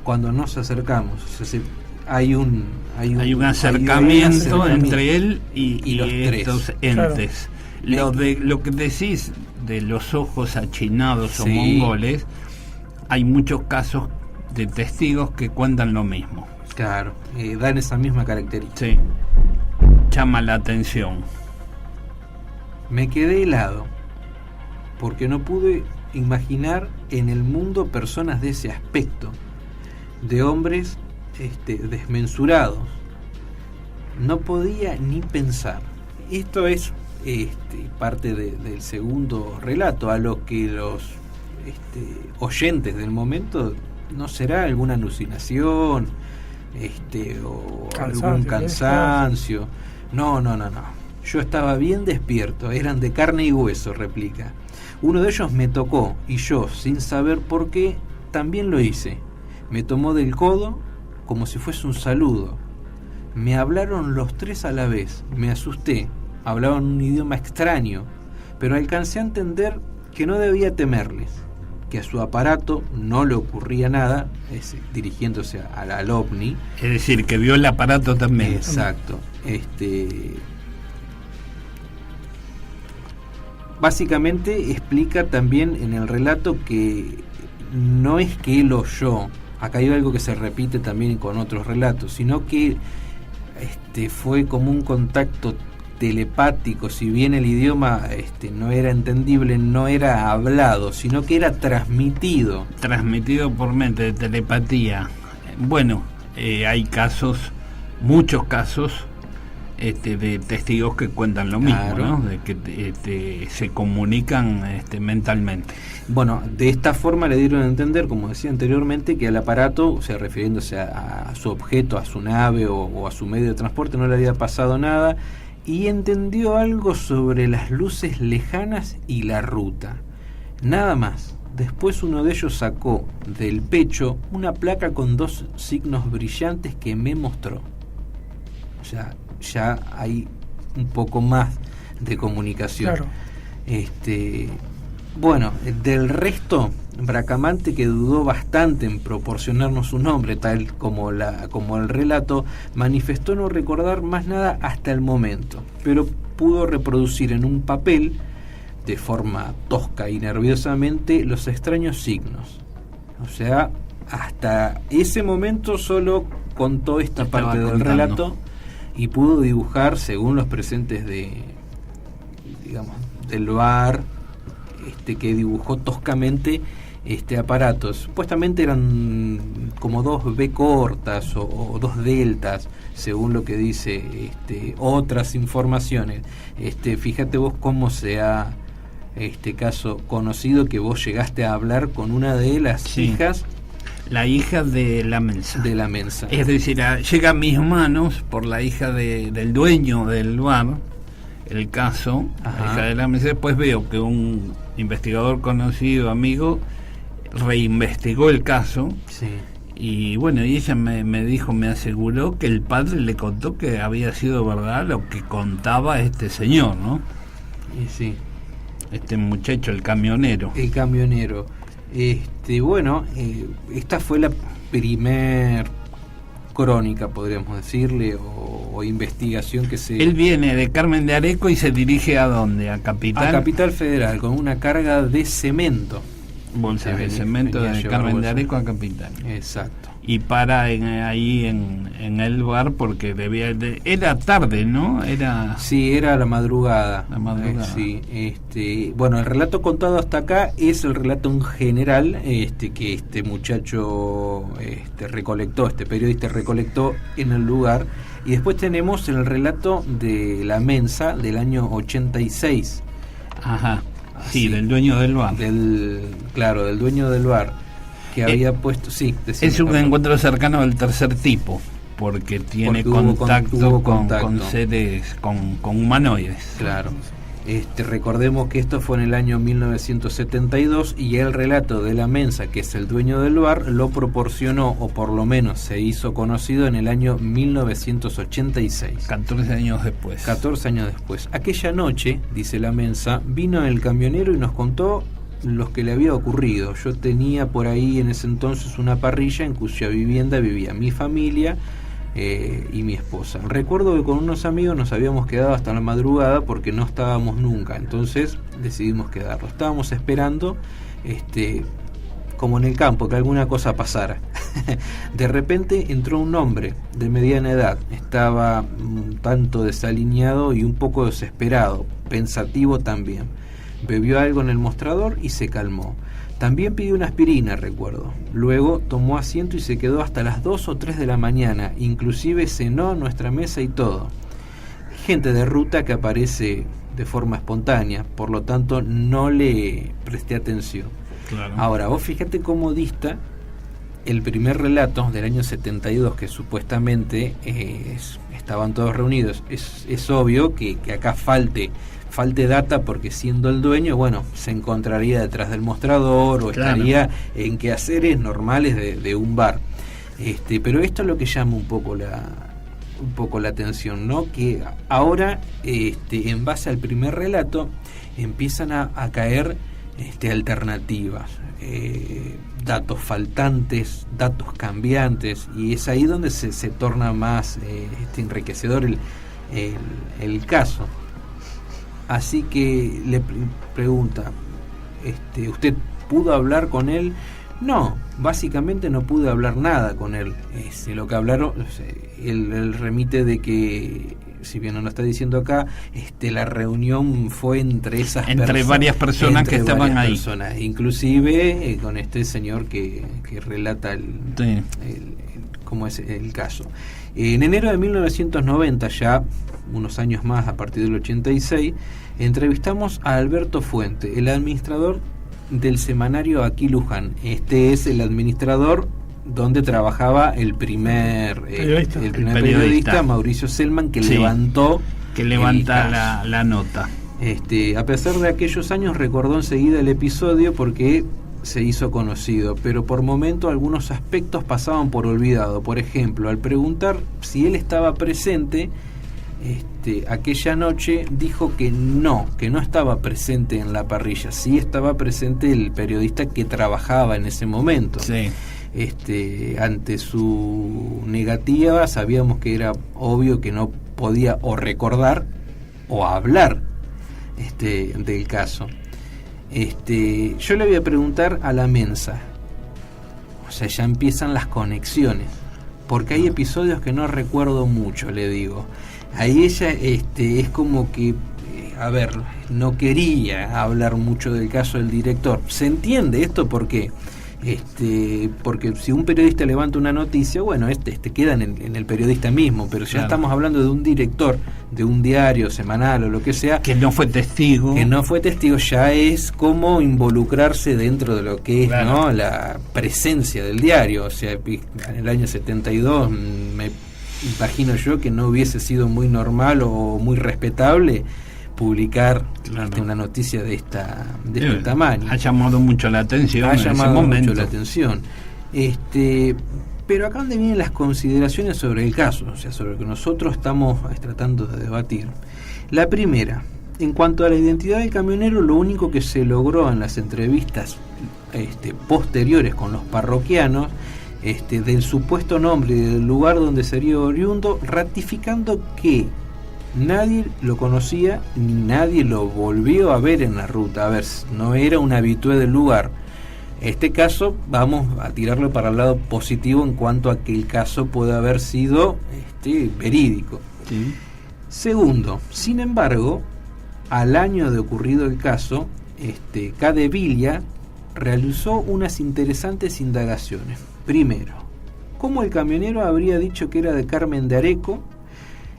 cuando nos acercamos. O sea, hay un acercamiento entre él y los estos 3 entes. Lo que decís de los ojos achinados Sí. o mongoles, hay muchos casos de testigos que cuentan lo mismo. Claro, dan esa misma característica. Sí. Llama la atención. Me quedé helado porque no pude imaginar en el mundo personas de ese aspecto, de hombres desmensurados. No podía ni pensar. Esto es parte del segundo relato, a lo que los oyentes del momento no será alguna alucinación o algún cansancio. No. Yo estaba bien despierto, eran de carne y hueso, replica. Uno de ellos me tocó y yo, sin saber por qué, también lo hice. Me tomó del codo como si fuese un saludo. Me hablaron los tres a la vez, me asusté, hablaban un idioma extraño, pero alcancé a entender que no debía temerles, que a su aparato no le ocurría nada, dirigiéndose al ovni. Es decir, que vio el aparato también. Exacto. Básicamente explica también en el relato que no es que él oyó, acá hay algo que se repite también con otros relatos, sino que fue como un contacto telepático, si bien el idioma no era entendible, no era hablado, sino que era transmitido por mente, de telepatía. Bueno, hay casos, muchos casos de testigos que cuentan lo mismo, Claro. ¿no? De que se comunican mentalmente. Bueno, de esta forma le dieron a entender, como decía anteriormente, que al aparato, o sea, refiriéndose a su objeto, a su nave o a su medio de transporte, no le había pasado nada, y entendió algo sobre las luces lejanas y la ruta. Nada más. Después uno de ellos sacó del pecho una placa con 2 signos brillantes que me mostró. O sea, ya hay un poco más de comunicación. Claro. Bueno, del resto, Bracamante, que dudó bastante en proporcionarnos su nombre, tal como el relato, manifestó no recordar más nada hasta el momento, pero pudo reproducir en un papel, de forma tosca y nerviosamente, los extraños signos. O sea, hasta ese momento solo contó esta Estaba parte del contando. relato y pudo dibujar, según los presentes del bar, que dibujó toscamente este aparato. Supuestamente eran como 2 B cortas o 2 deltas, según lo que dice otras informaciones. Fíjate vos cómo se ha caso conocido, que vos llegaste a hablar con una de las Sí. hijas La hija de la Mensa. de la Mensa. Es decir, llega a mis manos por la hija del dueño del bar, el caso, Ajá. la hija de la Mensa. Después veo que un investigador conocido, amigo, reinvestigó el caso. Sí. Y bueno, y ella me dijo, me aseguró que el padre le contó que había sido verdad lo que contaba este señor, ¿no? Y sí. Este muchacho, el camionero. El camionero. Bueno, esta fue la primer crónica, podríamos decirle, o investigación que se... Él viene de Carmen de Areco y se dirige ¿a dónde? ¿A Capital? A Capital Federal, con una carga de cemento. Bolsas de Venía- cemento venía a de llevar Carmen de bolsas. Areco a Capital. Exacto. Y para ahí en el bar porque era tarde, ¿no? Era Sí, era la madrugada. La madrugada. Sí, bueno, el relato contado hasta acá es el relato en general que este muchacho recolectó, este periodista recolectó en el lugar. Y después tenemos el relato de la Mensa del año 86. ajá. Sí, Sí. del dueño del bar. Del dueño del bar, que había puesto... Sí, decime, Es un perdón. encuentro cercano del tercer tipo, porque tiene Porque hubo contacto contacto. con seres, con humanoides. Claro. Recordemos que esto fue en el año 1972 y el relato de la Mensa, que es el dueño del bar, lo proporcionó, o por lo menos se hizo conocido, en el año 1986. 14 años después. 14 años después. Aquella noche, dice la Mensa, vino el camionero y nos contó lo que le había ocurrido. Yo tenía por ahí en ese entonces una parrilla en cuya vivienda vivía mi familia, y mi esposa. Recuerdo que con unos amigos nos habíamos quedado hasta la madrugada porque no estábamos nunca, entonces decidimos quedarlo. Estábamos esperando, como en el campo, que alguna cosa pasara. De repente entró un hombre de mediana edad, estaba un tanto desaliñado y un poco desesperado, pensativo también. Bebió algo en el mostrador y se calmó. También pidió una aspirina, recuerdo. Luego tomó asiento y se quedó hasta las 2 o 3 de la mañana, inclusive cenó en nuestra mesa y todo. Gente de ruta que aparece de forma espontánea, por lo tanto no le presté atención. Claro. Ahora, vos fíjate cómo dista el primer relato del año 72, que supuestamente estaban todos reunidos. Es obvio que acá falte data, porque siendo el dueño, bueno, se encontraría detrás del mostrador o claro, estaría en quehaceres normales de un bar. Pero esto es lo que llama un poco la atención, ¿no? Que ahora, en base al primer relato, empiezan a caer alternativas, datos faltantes, datos cambiantes, y es ahí donde se torna más enriquecedor el caso. Así que le pregunta, ¿usted pudo hablar con él? No, básicamente no pude hablar nada con él. Lo que hablaron, él remite de que, si bien no lo está diciendo acá, la reunión fue entre varias personas que estaban ahí. Inclusive con este señor que relata cómo es el caso. En enero de 1990, ya unos años más, a partir del 86, entrevistamos a Alberto Fuente, el administrador del semanario Aquí Luján. Este es el administrador donde trabajaba el primer periodista, Mauricio Selman, que levanta la nota. A pesar de aquellos años, recordó enseguida el episodio porque se hizo conocido, pero por momento algunos aspectos pasaban por olvidado. Por ejemplo, al preguntar si él estaba presente aquella noche, dijo que no estaba presente en la parrilla. Sí estaba presente el periodista que trabajaba en ese momento. Sí. Ante su negativa, sabíamos que era obvio que no podía o recordar o hablar del caso. Yo le voy a preguntar a la mensa, o sea, ya empiezan las conexiones, porque hay episodios que no recuerdo mucho, le digo. Ahí ella es como que, no quería hablar mucho del caso del director. ¿Se entiende esto? Porque si un periodista levanta una noticia, bueno, queda en el periodista mismo, pero ya estamos hablando de un director de un diario semanal o lo que sea, que no fue testigo, ya es como involucrarse dentro de lo que es, ¿no?, la presencia del diario. O sea, en el año 72 me imagino yo que no hubiese sido muy normal o muy respetable publicar una noticia de este tamaño. Ha llamado mucho la atención. Pero acá donde vienen las consideraciones sobre el caso, o sea, sobre lo que nosotros estamos tratando de debatir. La primera, en cuanto a la identidad del camionero, lo único que se logró en las entrevistas posteriores con los parroquianos, del supuesto nombre y del lugar donde sería oriundo, ratificando que nadie lo conocía ni nadie lo volvió a ver en la ruta. A ver, no era un habitué del lugar. Este caso vamos a tirarlo para el lado positivo en cuanto a que el caso puede haber sido verídico. Sí. Segundo, sin embargo, al año de ocurrido el caso, Cadevilla realizó unas interesantes indagaciones. Primero, ¿cómo el camionero habría dicho que era de Carmen de Areco?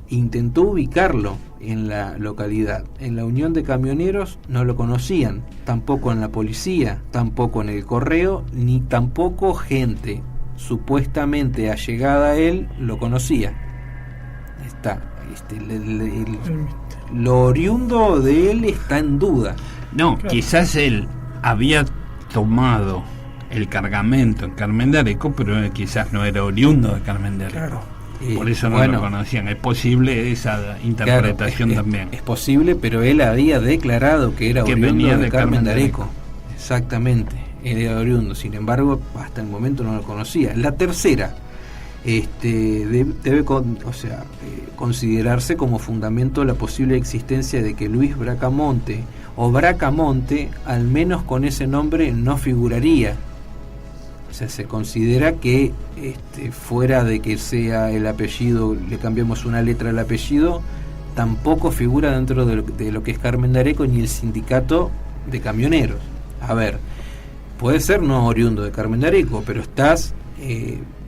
Intentó ubicarlo en la localidad. En la Unión de Camioneros no lo conocían, tampoco en la policía, tampoco en el correo, ni tampoco gente supuestamente allegada a él lo conocía. Lo oriundo de él está en duda. No, quizás él había tomado el cargamento en Carmen de Areco, pero quizás no era oriundo de Carmen de Areco. Por eso no lo conocían. Es posible esa interpretación también. Es posible, pero él había declarado que era oriundo de Carmen de Areco. Exactamente, era oriundo. Sin embargo, hasta el momento no lo conocía. La tercera, debe considerarse como fundamento la posible existencia de que Luis Bracamonte o Bracamonte, al menos con ese nombre, no figuraría. O sea, se considera que fuera de que sea el apellido, le cambiamos una letra al apellido, tampoco figura dentro de lo que es Carmen de Areco ni el sindicato de camioneros. A ver, puede ser no oriundo de Carmen de Areco, pero estás,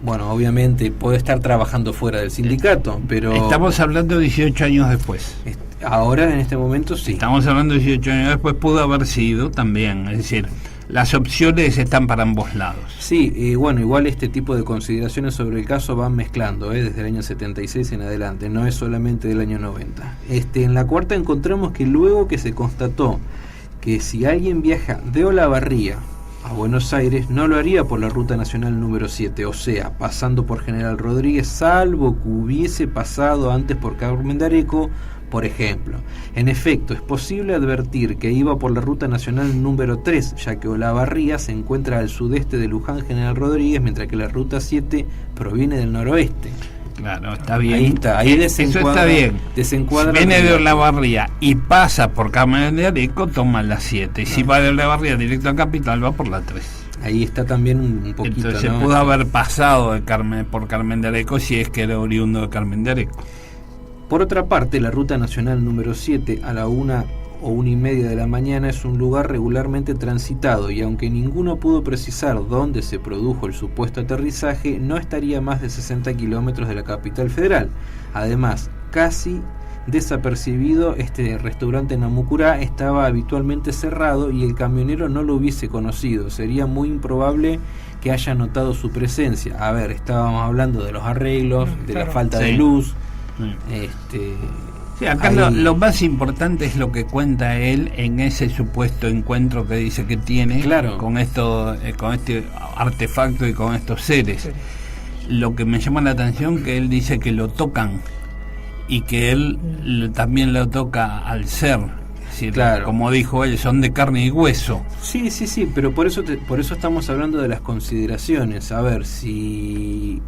obviamente puede estar trabajando fuera del sindicato, pero... Estamos hablando de 18 años después. Ahora, en este momento, sí. Estamos hablando de 18 años después, pudo haber sido también, es decir, las opciones están para ambos lados. Sí, igual este tipo de consideraciones sobre el caso van mezclando, desde el año 76 en adelante, no es solamente del año 90. En la cuarta encontramos que luego que se constató que si alguien viaja de Olavarría a Buenos Aires, no lo haría por la ruta nacional número 7, o sea, pasando por General Rodríguez, salvo que hubiese pasado antes por Carmen de Areco, por ejemplo. En efecto, es posible advertir que iba por la ruta nacional número 3, ya que Olavarría se encuentra al sudeste de Luján General Rodríguez, mientras que la ruta 7 proviene del noroeste. Claro, está bien. Ahí está, ahí eso está bien. Desencuadra. Si viene de Olavarría y pasa por Carmen de Areco, toma la 7. Y si va de Olavarría directo a Capital, va por la 3. Ahí está también un poquito. Entonces se pudo haber pasado por Carmen de Areco si es que era oriundo de Carmen de Areco. Por otra parte, la ruta nacional número 7 a la 1 o 1:30 de la mañana es un lugar regularmente transitado y aunque ninguno pudo precisar dónde se produjo el supuesto aterrizaje, no estaría más de 60 kilómetros de la capital federal. Además, casi desapercibido, este restaurante en Amucurá estaba habitualmente cerrado y el camionero no lo hubiese conocido. Sería muy improbable que haya notado su presencia. A ver, estábamos hablando de los arreglos, de la falta de luz. Sí, acá lo más importante es lo que cuenta él en ese supuesto encuentro que dice que tiene con este artefacto y con estos seres. Sí. Lo que me llama la atención que él dice que lo tocan y que él también lo toca al ser. Es decir, como dijo él, son de carne y hueso. Sí, pero por eso estamos hablando de las consideraciones. A ver, si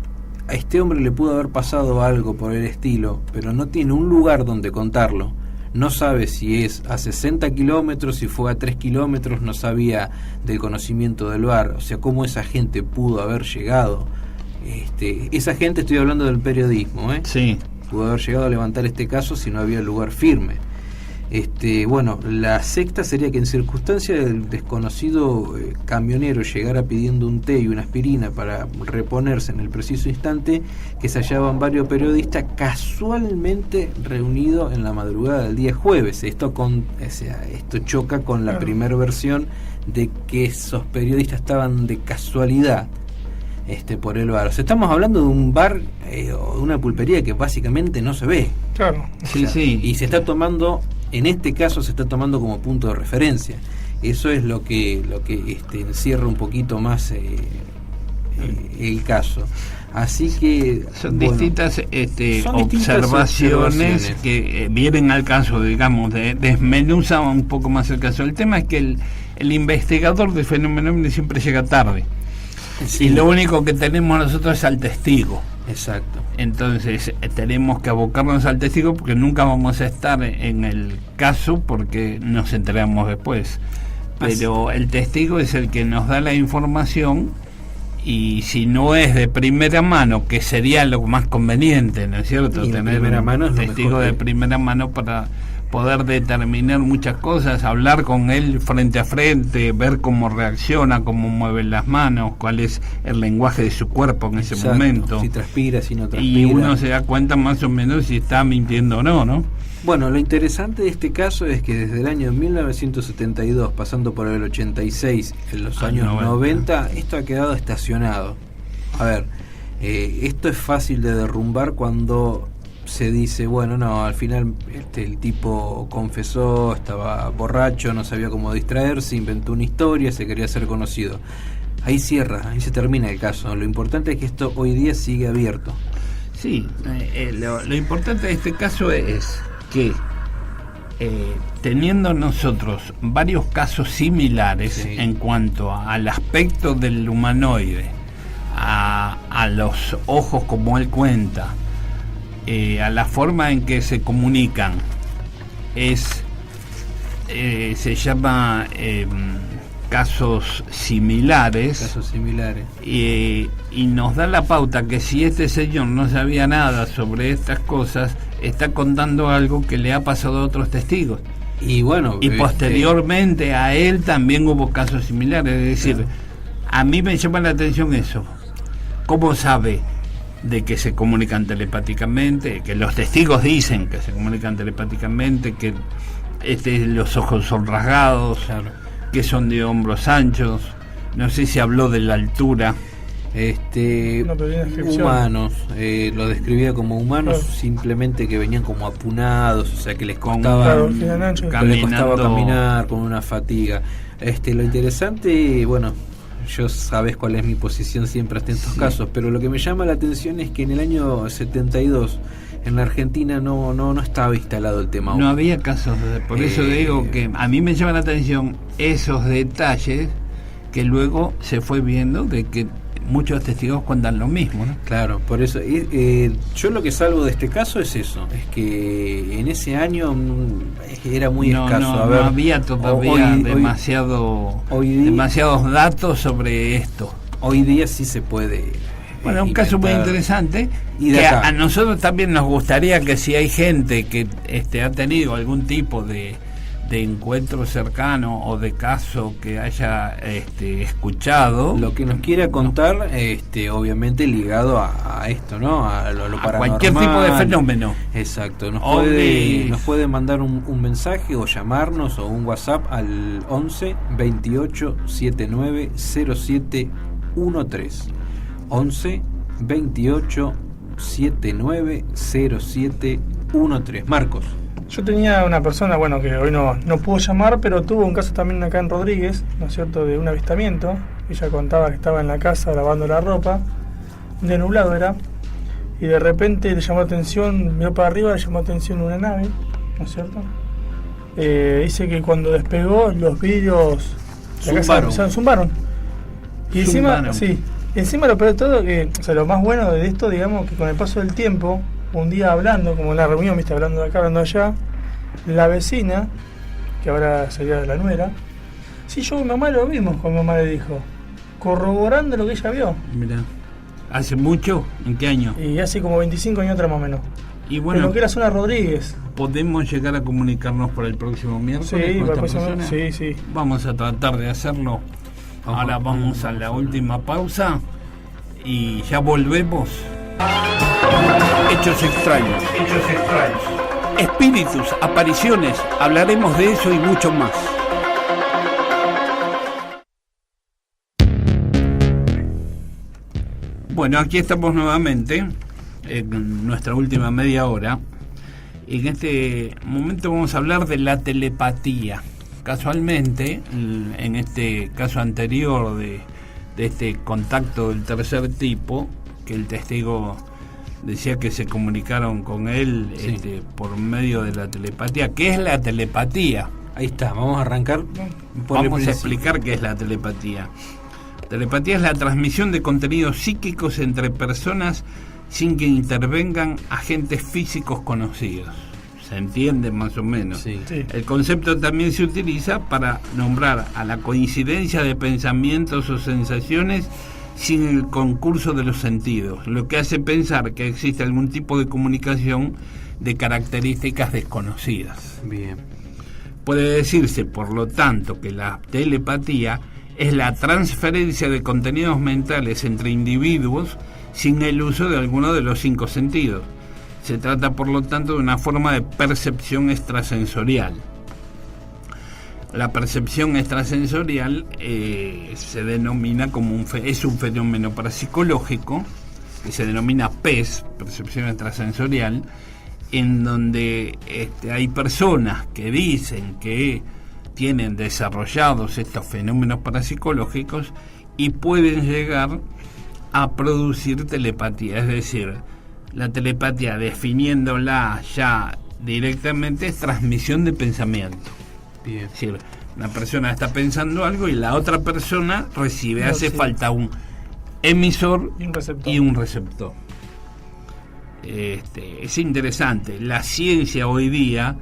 a este hombre le pudo haber pasado algo por el estilo, pero no tiene un lugar donde contarlo, no sabe si es a 60 kilómetros, si fue a 3 kilómetros, no sabía del conocimiento del lugar, o sea, cómo esa gente pudo haber llegado. Esa gente, estoy hablando del periodismo, sí, pudo haber llegado a levantar este caso si no había lugar firme. La sexta sería que en circunstancia del desconocido camionero llegara pidiendo un té y una aspirina para reponerse en el preciso instante, que se hallaban varios periodistas casualmente reunidos en la madrugada del día jueves. Esto choca con la primera versión de que esos periodistas estaban de casualidad por el bar. O sea, estamos hablando de un bar o de una pulpería que básicamente no se ve. Claro. Sí. Y se está tomando, en este caso se está tomando como punto de referencia. Eso es lo que encierra un poquito más el caso. Así que son distintas observaciones que vienen al caso, digamos, desmenuza un poco más el caso. El tema es que el investigador de fenómeno siempre llega tarde. Sí. Y lo único que tenemos nosotros es al testigo. Exacto. Entonces tenemos que abocarnos al testigo porque nunca vamos a estar en el caso porque nos enteramos después. Pero el testigo es el que nos da la información y si no es de primera mano, que sería lo más conveniente, ¿no es cierto? Tener un testigo de primera mano para poder determinar muchas cosas, hablar con él frente a frente, ver cómo reacciona, cómo mueve las manos, cuál es el lenguaje de su cuerpo en ese momento. Si transpira, si no transpira. Y uno se da cuenta más o menos si está mintiendo o no, ¿no? Bueno, lo interesante de este caso es que desde el año 1972, pasando por el 86, en los años 90, esto ha quedado estacionado. A ver, esto es fácil de derrumbar cuando se dice, bueno, no, al final el tipo confesó, estaba borracho, no sabía cómo distraerse, inventó una historia, se quería hacer conocido. Ahí cierra, ahí se termina el caso. Lo importante es que esto hoy día sigue abierto. Sí, lo importante de este caso es que teniendo nosotros varios casos similares en cuanto al aspecto del humanoide, a a los ojos, como él cuenta, a la forma en que se comunican, se llama casos similares. Y nos da la pauta que si este señor no sabía nada sobre estas cosas, está contando algo que le ha pasado a otros testigos. Y bueno, y posteriormente a él también hubo casos similares. Es decir, a mí me llama la atención eso. ¿Cómo sabe de que se comunican telepáticamente? Que los testigos dicen que se comunican telepáticamente, que los ojos son rasgados, claro, que son de hombros anchos. No sé si habló de la altura. Humanos, lo describía como humanos, claro, simplemente que venían como apunados, o sea que les costaba, caminar con una fatiga. Lo interesante, bueno, yo sabes cuál es mi posición siempre hasta en estos casos, pero lo que me llama la atención es que en el año 72 en la Argentina no estaba instalado el tema. No había casos, por eso digo que a mí me llama la atención esos detalles que luego se fue viendo de que muchos testigos cuentan lo mismo, ¿no? Claro, por eso yo lo que salvo de este caso es eso, es que en ese año era muy escaso. No había todavía demasiados datos sobre esto. Hoy día sí se puede. Bueno, un caso muy interesante, y que a nosotros también nos gustaría que si hay gente que ha tenido algún tipo de encuentro cercano o de caso que haya escuchado, lo que nos quiera contar, obviamente ligado a esto, ¿no? A lo paranormal, cualquier tipo de fenómeno. Exacto, nos puede mandar un mensaje o llamarnos o un WhatsApp al 11 28 79 07 13. 11 28 79 07 13. Marcos. Yo tenía una persona, que hoy no pudo llamar, pero tuvo un caso también acá en Rodríguez, ¿no es cierto?, de un avistamiento. Ella contaba que estaba en la casa lavando la ropa, un día nublado era, y de repente le llamó atención, miró para arriba, le llamó atención una nave, ¿no es cierto? Dice que cuando despegó los vidrios de la casa empezaron a zumbaron. Y encima lo peor de todo, lo más bueno de esto, digamos, que con el paso del tiempo, un día hablando, como en la reunión, viste, hablando de acá, hablando de allá, la vecina, que ahora sería la nuera, yo y mi mamá lo vimos, como mi mamá le dijo, corroborando lo que ella vio. Mirá, ¿hace mucho? ¿En qué año? Y hace como 25 años atrás más o menos. Y bueno, en lo que era zona Rodríguez. ¿Podemos llegar a comunicarnos por el próximo miércoles? Sí. Vamos a tratar de hacerlo. Ahora vamos a la última pausa y ya volvemos. Hechos extraños. Espíritus, apariciones, hablaremos de eso y mucho más. Bueno, aquí estamos nuevamente en nuestra última media hora. Y en este momento vamos a hablar de la telepatía. Casualmente, en este caso anterior de este contacto del tercer tipo, que el testigo decía que se comunicaron con él por medio de la telepatía. ¿Qué es la telepatía? Ahí está, vamos a arrancar. Vamos a explicar qué es la telepatía. Telepatía es la transmisión de contenidos psíquicos entre personas sin que intervengan agentes físicos conocidos. ¿Se entiende más o menos? Sí. El concepto también se utiliza para nombrar a la coincidencia de pensamientos o sensaciones sin el concurso de los sentidos, lo que hace pensar que existe algún tipo de comunicación de características desconocidas. Bien. Puede decirse, por lo tanto, que la telepatía es la transferencia de contenidos mentales entre individuos sin el uso de alguno de los 5 sentidos. Se trata, por lo tanto, de una forma de percepción extrasensorial. La percepción extrasensorial se denomina como es un fenómeno parapsicológico que se denomina PES, percepción extrasensorial, en donde hay personas que dicen que tienen desarrollados estos fenómenos parapsicológicos y pueden llegar a producir telepatía. Es decir, la telepatía, definiéndola ya directamente, es transmisión de pensamiento. Bien. Es decir, una persona está pensando algo y la otra persona recibe, falta emisor y un receptor. Es interesante. La ciencia hoy día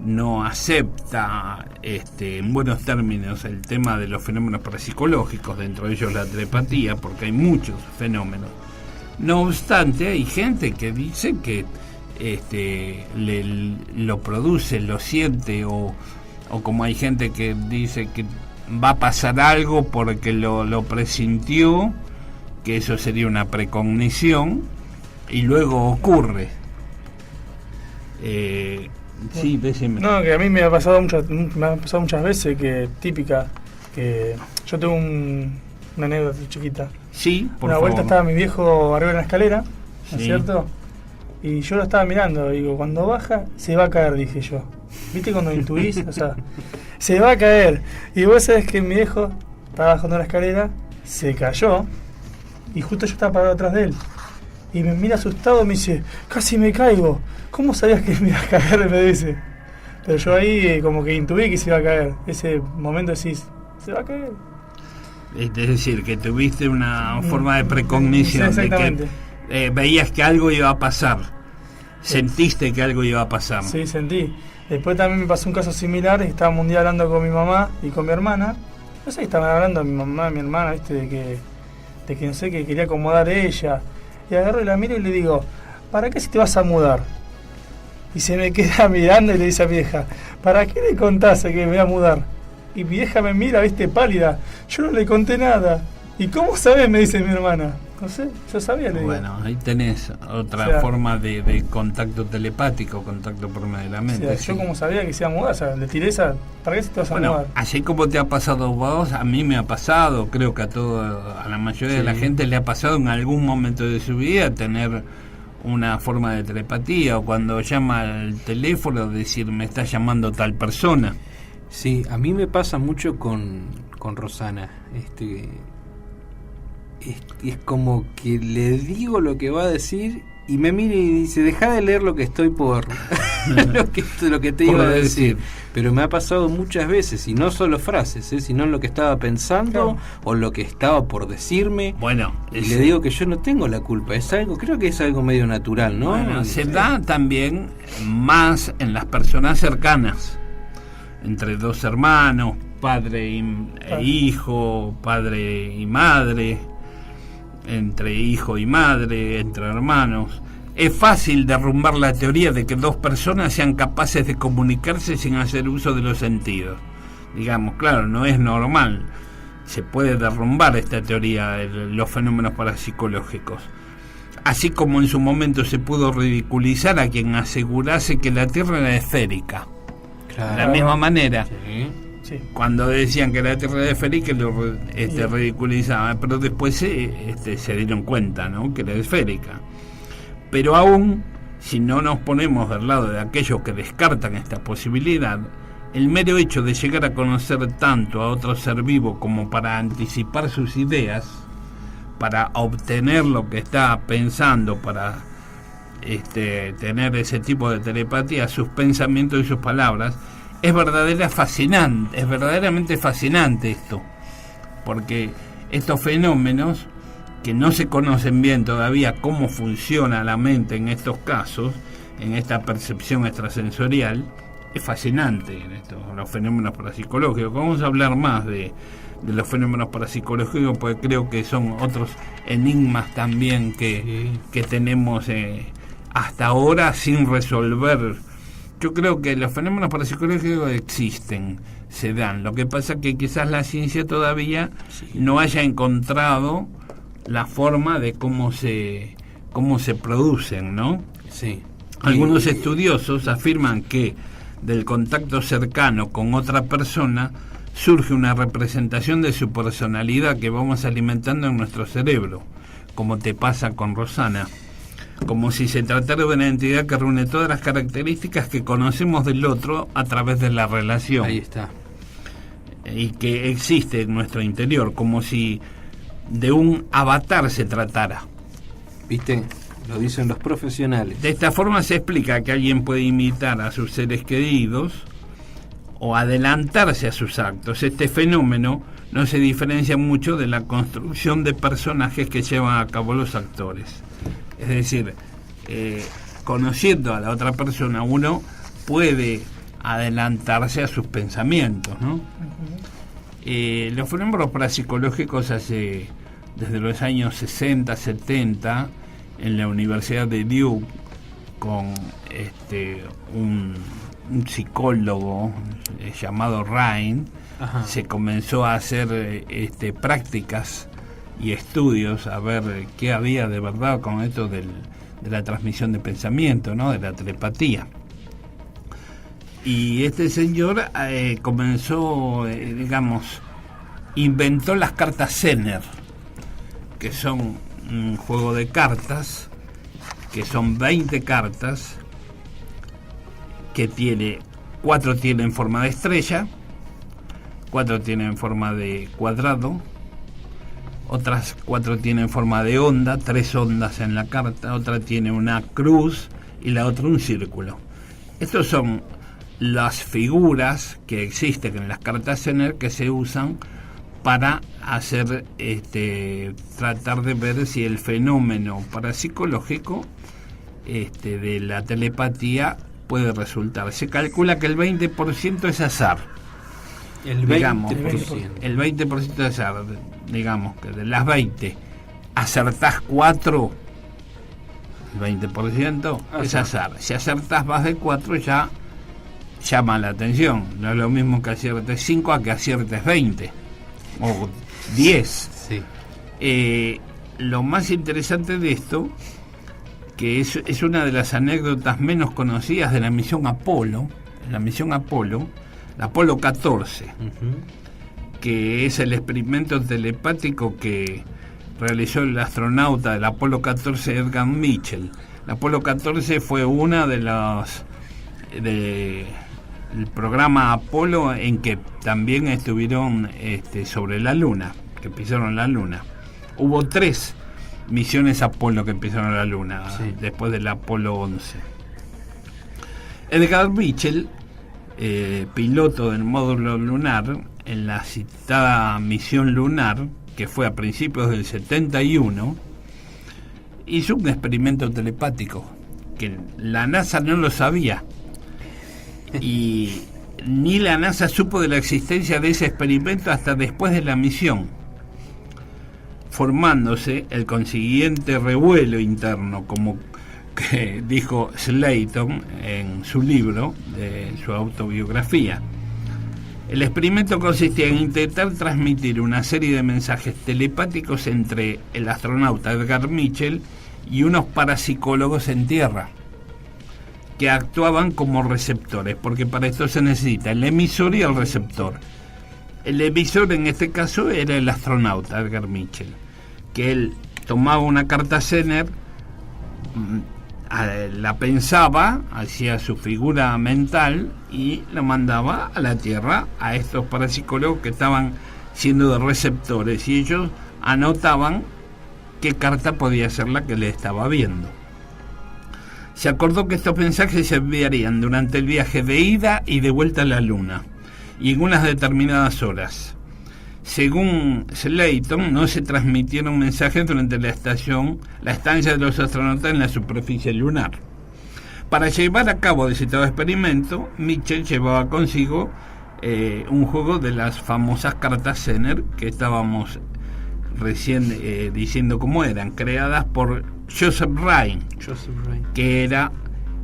no acepta en buenos términos el tema de los fenómenos parapsicológicos, dentro de ellos la telepatía, porque hay muchos fenómenos. No obstante, hay gente que dice que lo produce, lo siente, o como hay gente que dice que va a pasar algo porque lo presintió, que eso sería una precognición, y luego ocurre. Sí, decime. No, que a mí me ha pasado muchas veces, que típica, que yo tengo una anécdota chiquita. Sí, por una favor. vuelta estaba mi viejo arriba en la escalera, ¿no es Sí. cierto? Y yo lo estaba mirando, digo, cuando baja, se va a caer, dije yo. ¿Viste cuando intuís? O sea, se va a caer. Y vos sabés que mi viejo estaba bajando la escalera, se cayó, y justo yo estaba parado atrás de él. Y me mira asustado y me dice, casi me caigo. ¿Cómo sabías que me iba a caer? Me dice. Pero yo ahí como que intuí que se iba a caer. Ese momento decís, se va a caer. Es decir, que tuviste una forma de precognición, Sí, de exactamente. que veías que algo iba a pasar. Sentiste que algo iba a pasar. Sí, sentí. Después también me pasó un caso similar. Estábamos un día hablando con mi mamá y con mi hermana. No sé, estaban hablando mi mamá y mi hermana, ¿viste? De que no sé, que quería acomodar ella. Y agarro y la miro y le digo, ¿para qué si te vas a mudar? Y se me queda mirando y le dice a mi vieja, ¿para qué le contaste que me voy a mudar? Y mi vieja me mira, viste, pálida. Yo no le conté nada. ¿Y cómo sabes? Me dice mi hermana. No sé, yo sabía, le digo. Bueno, ahí tenés otra O sea, forma de contacto telepático, contacto por medio de la O mente. sea, sí. yo como sabía que se iba a mudar, o sea, le tiré esa, ¿para qué si te vas a Bueno, mudar? así como te ha pasado a vos, a mí me ha pasado, creo que a la mayoría de la gente le ha pasado en algún momento de su vida tener una forma de telepatía, o cuando llama al teléfono decir, me está llamando tal persona. Sí, a mí me pasa mucho con Rosana. Es como que le digo lo que va a decir y me mira y dice, deja de leer lo que estoy por lo que te Por iba a decir. decir. Pero me ha pasado muchas veces, y no solo frases, sino lo que estaba pensando, Claro. o lo que estaba por decirme. Bueno, Y le digo que yo no tengo la culpa, es algo, creo que es algo medio natural, ¿no? Bueno, se da también más en las personas cercanas, entre dos hermanos, padre e hijo, padre y madre, entre hijo y madre, entre hermanos. Es fácil derrumbar la teoría de que dos personas sean capaces de comunicarse sin hacer uso de los sentidos. Digamos, claro, no es normal. Se puede derrumbar esta teoría de los fenómenos parapsicológicos. Así como en su momento se pudo ridiculizar a quien asegurase que la Tierra era esférica. Claro. De la misma manera, Sí. Sí. cuando decían que la Tierra era esférica, lo ridiculizaban, pero después se dieron cuenta, ¿no?, que era esférica. Pero aún, si no nos ponemos del lado de aquellos que descartan esta posibilidad, el mero hecho de llegar a conocer tanto a otro ser vivo como para anticipar sus ideas, para obtener lo que está pensando, para tener ese tipo de telepatía, sus pensamientos y sus palabras, es verdaderamente fascinante esto, porque estos fenómenos que no se conocen bien todavía cómo funciona la mente en estos casos, en esta percepción extrasensorial, es fascinante en los fenómenos parapsicológicos. Vamos a hablar más de los fenómenos parapsicológicos, porque creo que son otros enigmas también que tenemos hasta ahora sin resolver. Yo creo que los fenómenos parapsicológicos existen, se dan. Lo que pasa es que quizás la ciencia todavía no haya encontrado la forma de cómo se producen, ¿no? Sí. Algunos estudiosos afirman que del contacto cercano con otra persona surge una representación de su personalidad que vamos alimentando en nuestro cerebro, como te pasa con Rosana, como si se tratara de una entidad que reúne todas las características que conocemos del otro a través de la relación. Ahí está. Y que existe en nuestro interior, como si de un avatar se tratara. ¿Viste? Lo dicen los profesionales. De esta forma se explica que alguien puede imitar a sus seres queridos o adelantarse a sus actos. Este fenómeno no se diferencia mucho de la construcción de personajes que llevan a cabo los actores. Es decir, conociendo a la otra persona, uno puede adelantarse a sus pensamientos, ¿no? Los fenómenos parapsicológicos desde los años 60, 70, en la Universidad de Duke, con un psicólogo llamado Ryan, se comenzó a hacer prácticas y estudios a ver qué había de verdad con esto de la transmisión de pensamiento, ¿no? De la telepatía. Y este señor comenzó, inventó las cartas Zener, que son un juego de cartas, que son 20 cartas, que 4 tienen forma de estrella, 4 tienen forma de cuadrado, otras 4 tienen forma de onda, 3 ondas en la carta, otra tiene una cruz y la otra un círculo. Estos son las figuras que existen en las cartas Zener que se usan para hacer tratar de ver si el fenómeno parapsicológico de la telepatía puede resultar. Se calcula que el 20% es azar. El 20% es azar. Digamos que de las 20 acertás 4, el 20% es azar. Si acertás más de 4 ya llama la atención. No es lo mismo que aciertes 5 a que aciertes 20 o 10. Sí. Lo más interesante de esto, que es una de las anécdotas menos conocidas de la misión Apolo, la Apolo 14, que es el experimento telepático que realizó el astronauta del Apolo 14, Edgar Mitchell. La Apolo 14 fue una de las el programa Apolo en que también estuvieron sobre la Luna, que pisaron la Luna. Hubo 3 misiones Apolo que pisaron la Luna, sí, después del Apolo 11. Edgar Mitchell, piloto del módulo lunar, en la citada misión lunar, que fue a principios del 71, hizo un experimento telepático, que la NASA no lo sabía, y ni la NASA supo de la existencia de ese experimento hasta después de la misión, formándose el consiguiente revuelo interno, como que dijo Slayton en su libro, de su autobiografía. El experimento consistía en intentar transmitir una serie de mensajes telepáticos entre el astronauta Edgar Mitchell y unos parapsicólogos en tierra, que actuaban como receptores, porque para esto se necesita el emisor y el receptor. El emisor en este caso era el astronauta Edgar Mitchell, que él tomaba una carta Zener, la pensaba, hacía su figura mental y la mandaba a la Tierra a estos parapsicólogos que estaban siendo de receptores, y ellos anotaban qué carta podía ser la que le estaba viendo. Se acordó que estos mensajes se enviarían durante el viaje de ida y de vuelta a la Luna, y en unas determinadas horas. Según Slayton, no se transmitieron mensajes durante la estancia de los astronautas en la superficie lunar. Para llevar a cabo el citado experimento, Mitchell llevaba consigo un juego de las famosas cartas Zener que estábamos recién diciendo cómo eran, creadas por Joseph Ryan, que era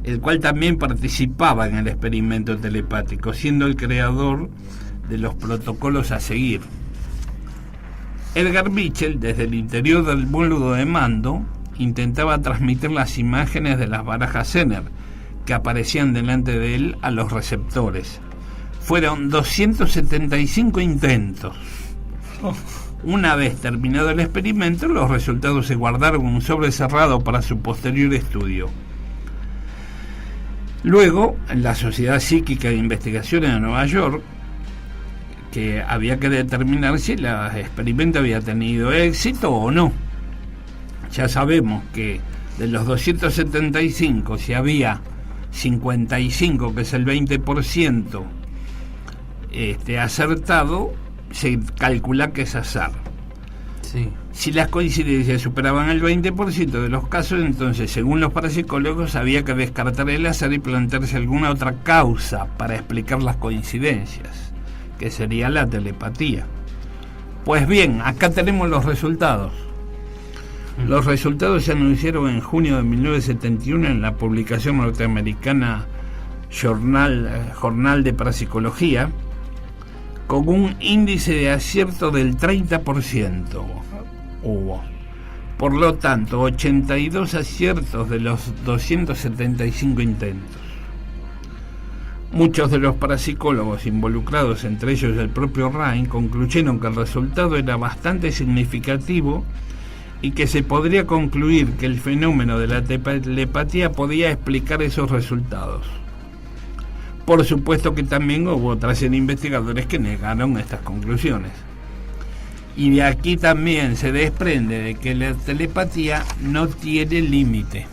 el cual también participaba en el experimento telepático, siendo el creador de los protocolos a seguir. Edgar Mitchell, desde el interior del módulo de mando, intentaba transmitir las imágenes de las barajas Zener que aparecían delante de él a los receptores. Fueron 275 intentos. Una vez terminado el experimento, los resultados se guardaron en un sobre cerrado para su posterior estudio. Luego, en la Sociedad Psíquica de Investigaciones de Nueva York, que había que determinar si el experimento había tenido éxito o no. Ya sabemos que de los 275, si había 55, que es el 20%, acertado, se calcula que es azar. Sí. Si las coincidencias superaban el 20% de los casos, entonces, según los parapsicólogos, había que descartar el azar y plantearse alguna otra causa para explicar las coincidencias, que sería la telepatía. Pues bien, acá tenemos los resultados. Los resultados se anunciaron en junio de 1971 en la publicación norteamericana Jornal de Parapsicología, con un índice de acierto del 30%. Hubo. Por lo tanto, 82 aciertos de los 275 intentos. Muchos de los parapsicólogos involucrados, entre ellos el propio Ryan, concluyeron que el resultado era bastante significativo y que se podría concluir que el fenómeno de la telepatía podía explicar esos resultados. Por supuesto que también hubo otra serie de investigadores que negaron estas conclusiones. Y de aquí también se desprende de que la telepatía no tiene límite.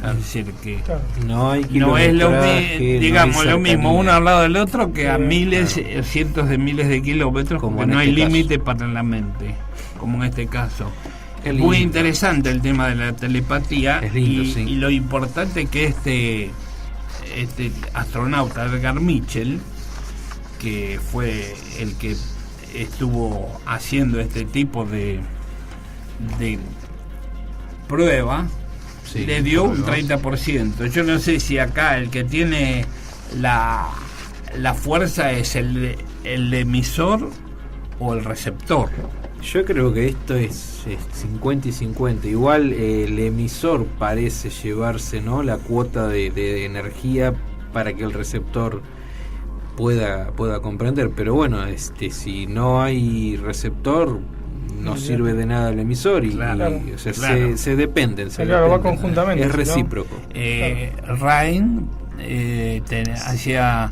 Es decir, que no es lo mismo uno al lado del otro que a miles o cientos de miles de kilómetros, porque no hay límite para la mente, como en este caso. Es muy interesante el tema de la telepatía. Es lindo, y lo importante que este astronauta Edgar Mitchell, que fue el que estuvo haciendo este tipo de prueba, le dio un 30%. Yo no sé si acá el que tiene la fuerza es el emisor o el receptor. Yo creo que esto es 50 y 50. Igual el emisor parece llevarse, ¿no?, la cuota de energía para que el receptor pueda comprender. Pero bueno, si no hay receptor, no sirve de nada el emisor y se dependen. Va conjuntamente. Es recíproco. Ryan hacía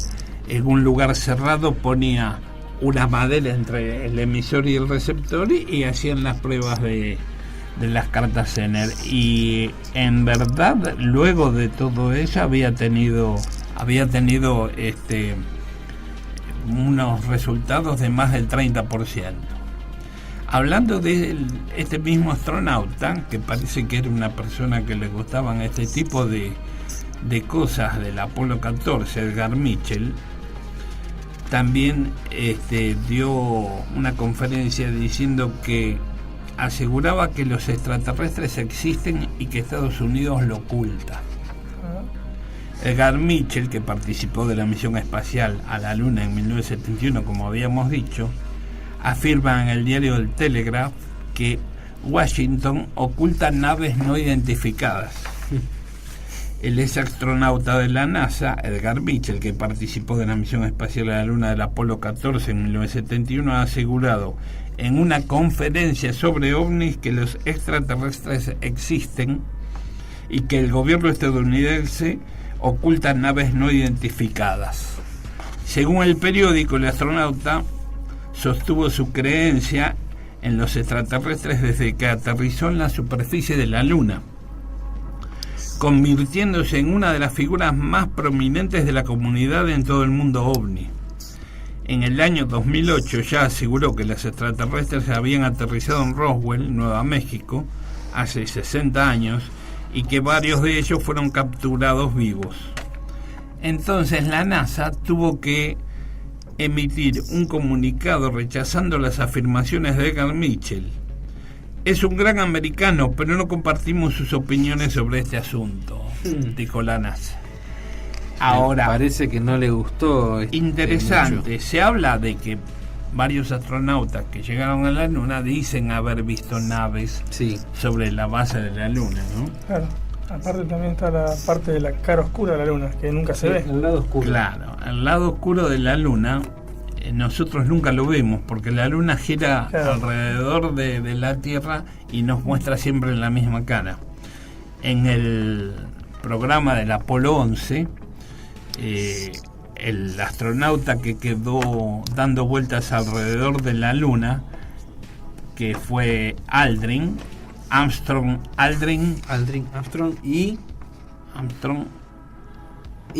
en un lugar cerrado, ponía una madera entre el emisor y el receptor y hacían las pruebas de las cartas Zener, y en verdad luego de todo eso había tenido unos resultados de más del 30%. Hablando de este mismo astronauta, que parece que era una persona que le gustaban este tipo de cosas del Apolo 14, Edgar Mitchell, también dio una conferencia diciendo que aseguraba que los extraterrestres existen y que Estados Unidos lo oculta. Edgar Mitchell, que participó de la misión espacial a la Luna en 1971, como habíamos dicho, afirma en el diario El Telegraph que Washington oculta naves no identificadas. El ex astronauta de la NASA, Edgar Mitchell, que participó de la misión espacial a la Luna del Apolo 14 en 1971, ha asegurado en una conferencia sobre ovnis que los extraterrestres existen y que el gobierno estadounidense oculta naves no identificadas. Según el periódico, el astronauta sostuvo su creencia en los extraterrestres desde que aterrizó en la superficie de la Luna, convirtiéndose en una de las figuras más prominentes de la comunidad en todo el mundo ovni. En el año 2008 ya aseguró que los extraterrestres habían aterrizado en Roswell, Nueva México, hace 60 años, y que varios de ellos fueron capturados vivos. Entonces la NASA tuvo que emitir un comunicado rechazando las afirmaciones de Edgar Mitchell. Es un gran americano, pero no compartimos sus opiniones sobre este asunto, dijo la NASA. Ahora, parece que no le gustó. Interesante, mucho. Se habla de que varios astronautas que llegaron a la Luna dicen haber visto naves sobre la base de la Luna, ¿no? Claro. Aparte también está la parte de la cara oscura de la Luna, que nunca se ve. El lado oscuro. Claro, el lado oscuro de la Luna nosotros nunca lo vemos, porque la Luna gira alrededor de la Tierra y nos muestra siempre la misma cara. En el programa del Apolo 11, el astronauta que quedó dando vueltas alrededor de la Luna, que fue Armstrong y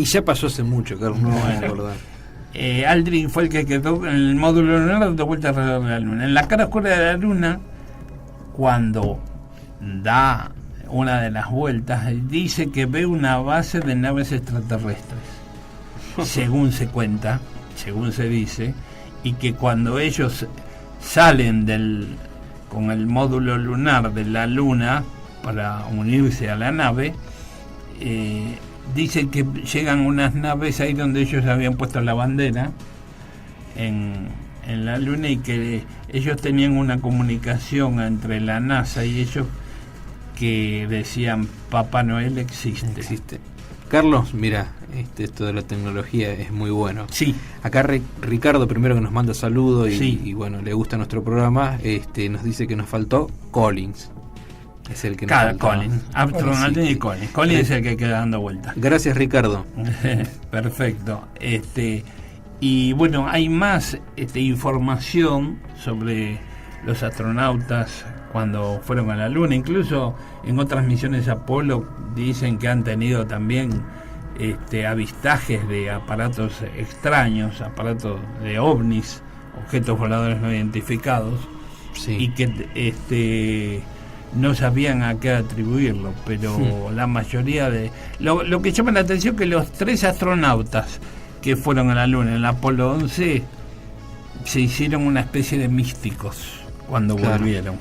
ya pasó hace mucho, Carlos, no voy a acordar. Aldrin fue el que quedó en el módulo lunar dando vuelta alrededor de la Luna. En la cara oscura de la Luna, cuando da una de las vueltas, dice que ve una base de naves extraterrestres, según se cuenta, según se dice, y que cuando ellos salen con el módulo lunar de la Luna para unirse a la nave, dicen que llegan unas naves ahí donde ellos habían puesto la bandera en la Luna, y que ellos tenían una comunicación entre la NASA y ellos que decían: Papá Noel existe. Carlos, mira, esto de la tecnología es muy bueno. Sí. Acá Ricardo, primero, que nos manda saludos Sí. y bueno, le gusta nuestro programa, nos dice que nos faltó Collins. Es el que nos faltó. Collins, Armstrong, Aldrin y Collins. Collins es el que queda dando vueltas. Gracias, Ricardo. Perfecto. Y bueno, hay más información sobre los astronautas cuando fueron a la Luna. Incluso en otras misiones Apolo dicen que han tenido también avistajes de aparatos extraños, aparatos de ovnis, objetos voladores no identificados, Sí. y que no sabían a qué atribuirlo, pero la mayoría de... Lo que llama la atención es que los 3 astronautas que fueron a la Luna en el Apolo 11 se hicieron una especie de místicos cuando volvieron.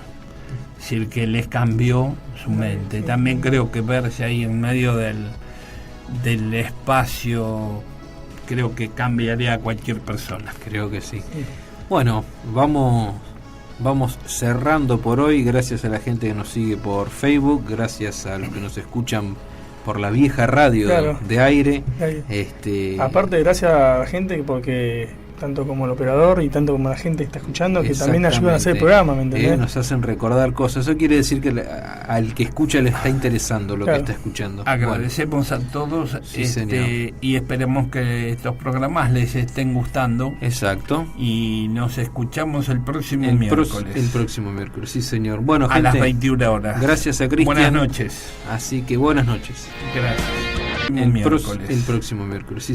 Es decir, que les cambió su mente. También creo que verse ahí en medio del espacio, creo que cambiaría a cualquier persona. Creo que sí. Bueno, vamos cerrando por hoy. Gracias a la gente que nos sigue por Facebook, gracias a los que nos escuchan por la vieja radio de aire. Aparte, gracias a la gente, porque tanto como el operador y tanto como la gente que está escuchando, que también ayudan a hacer el programa, ¿me entendés? Nos hacen recordar cosas. Eso quiere decir que al que escucha le está interesando lo que está escuchando. Agradecemos a todos, Sí, señor. y esperemos que estos programas les estén gustando. Exacto. Y nos escuchamos el próximo miércoles. El próximo miércoles, sí, señor. Bueno, a gente, las 21 horas. Gracias a Cristian. Buenas noches. Así que buenas noches. Gracias. El próximo miércoles, sí.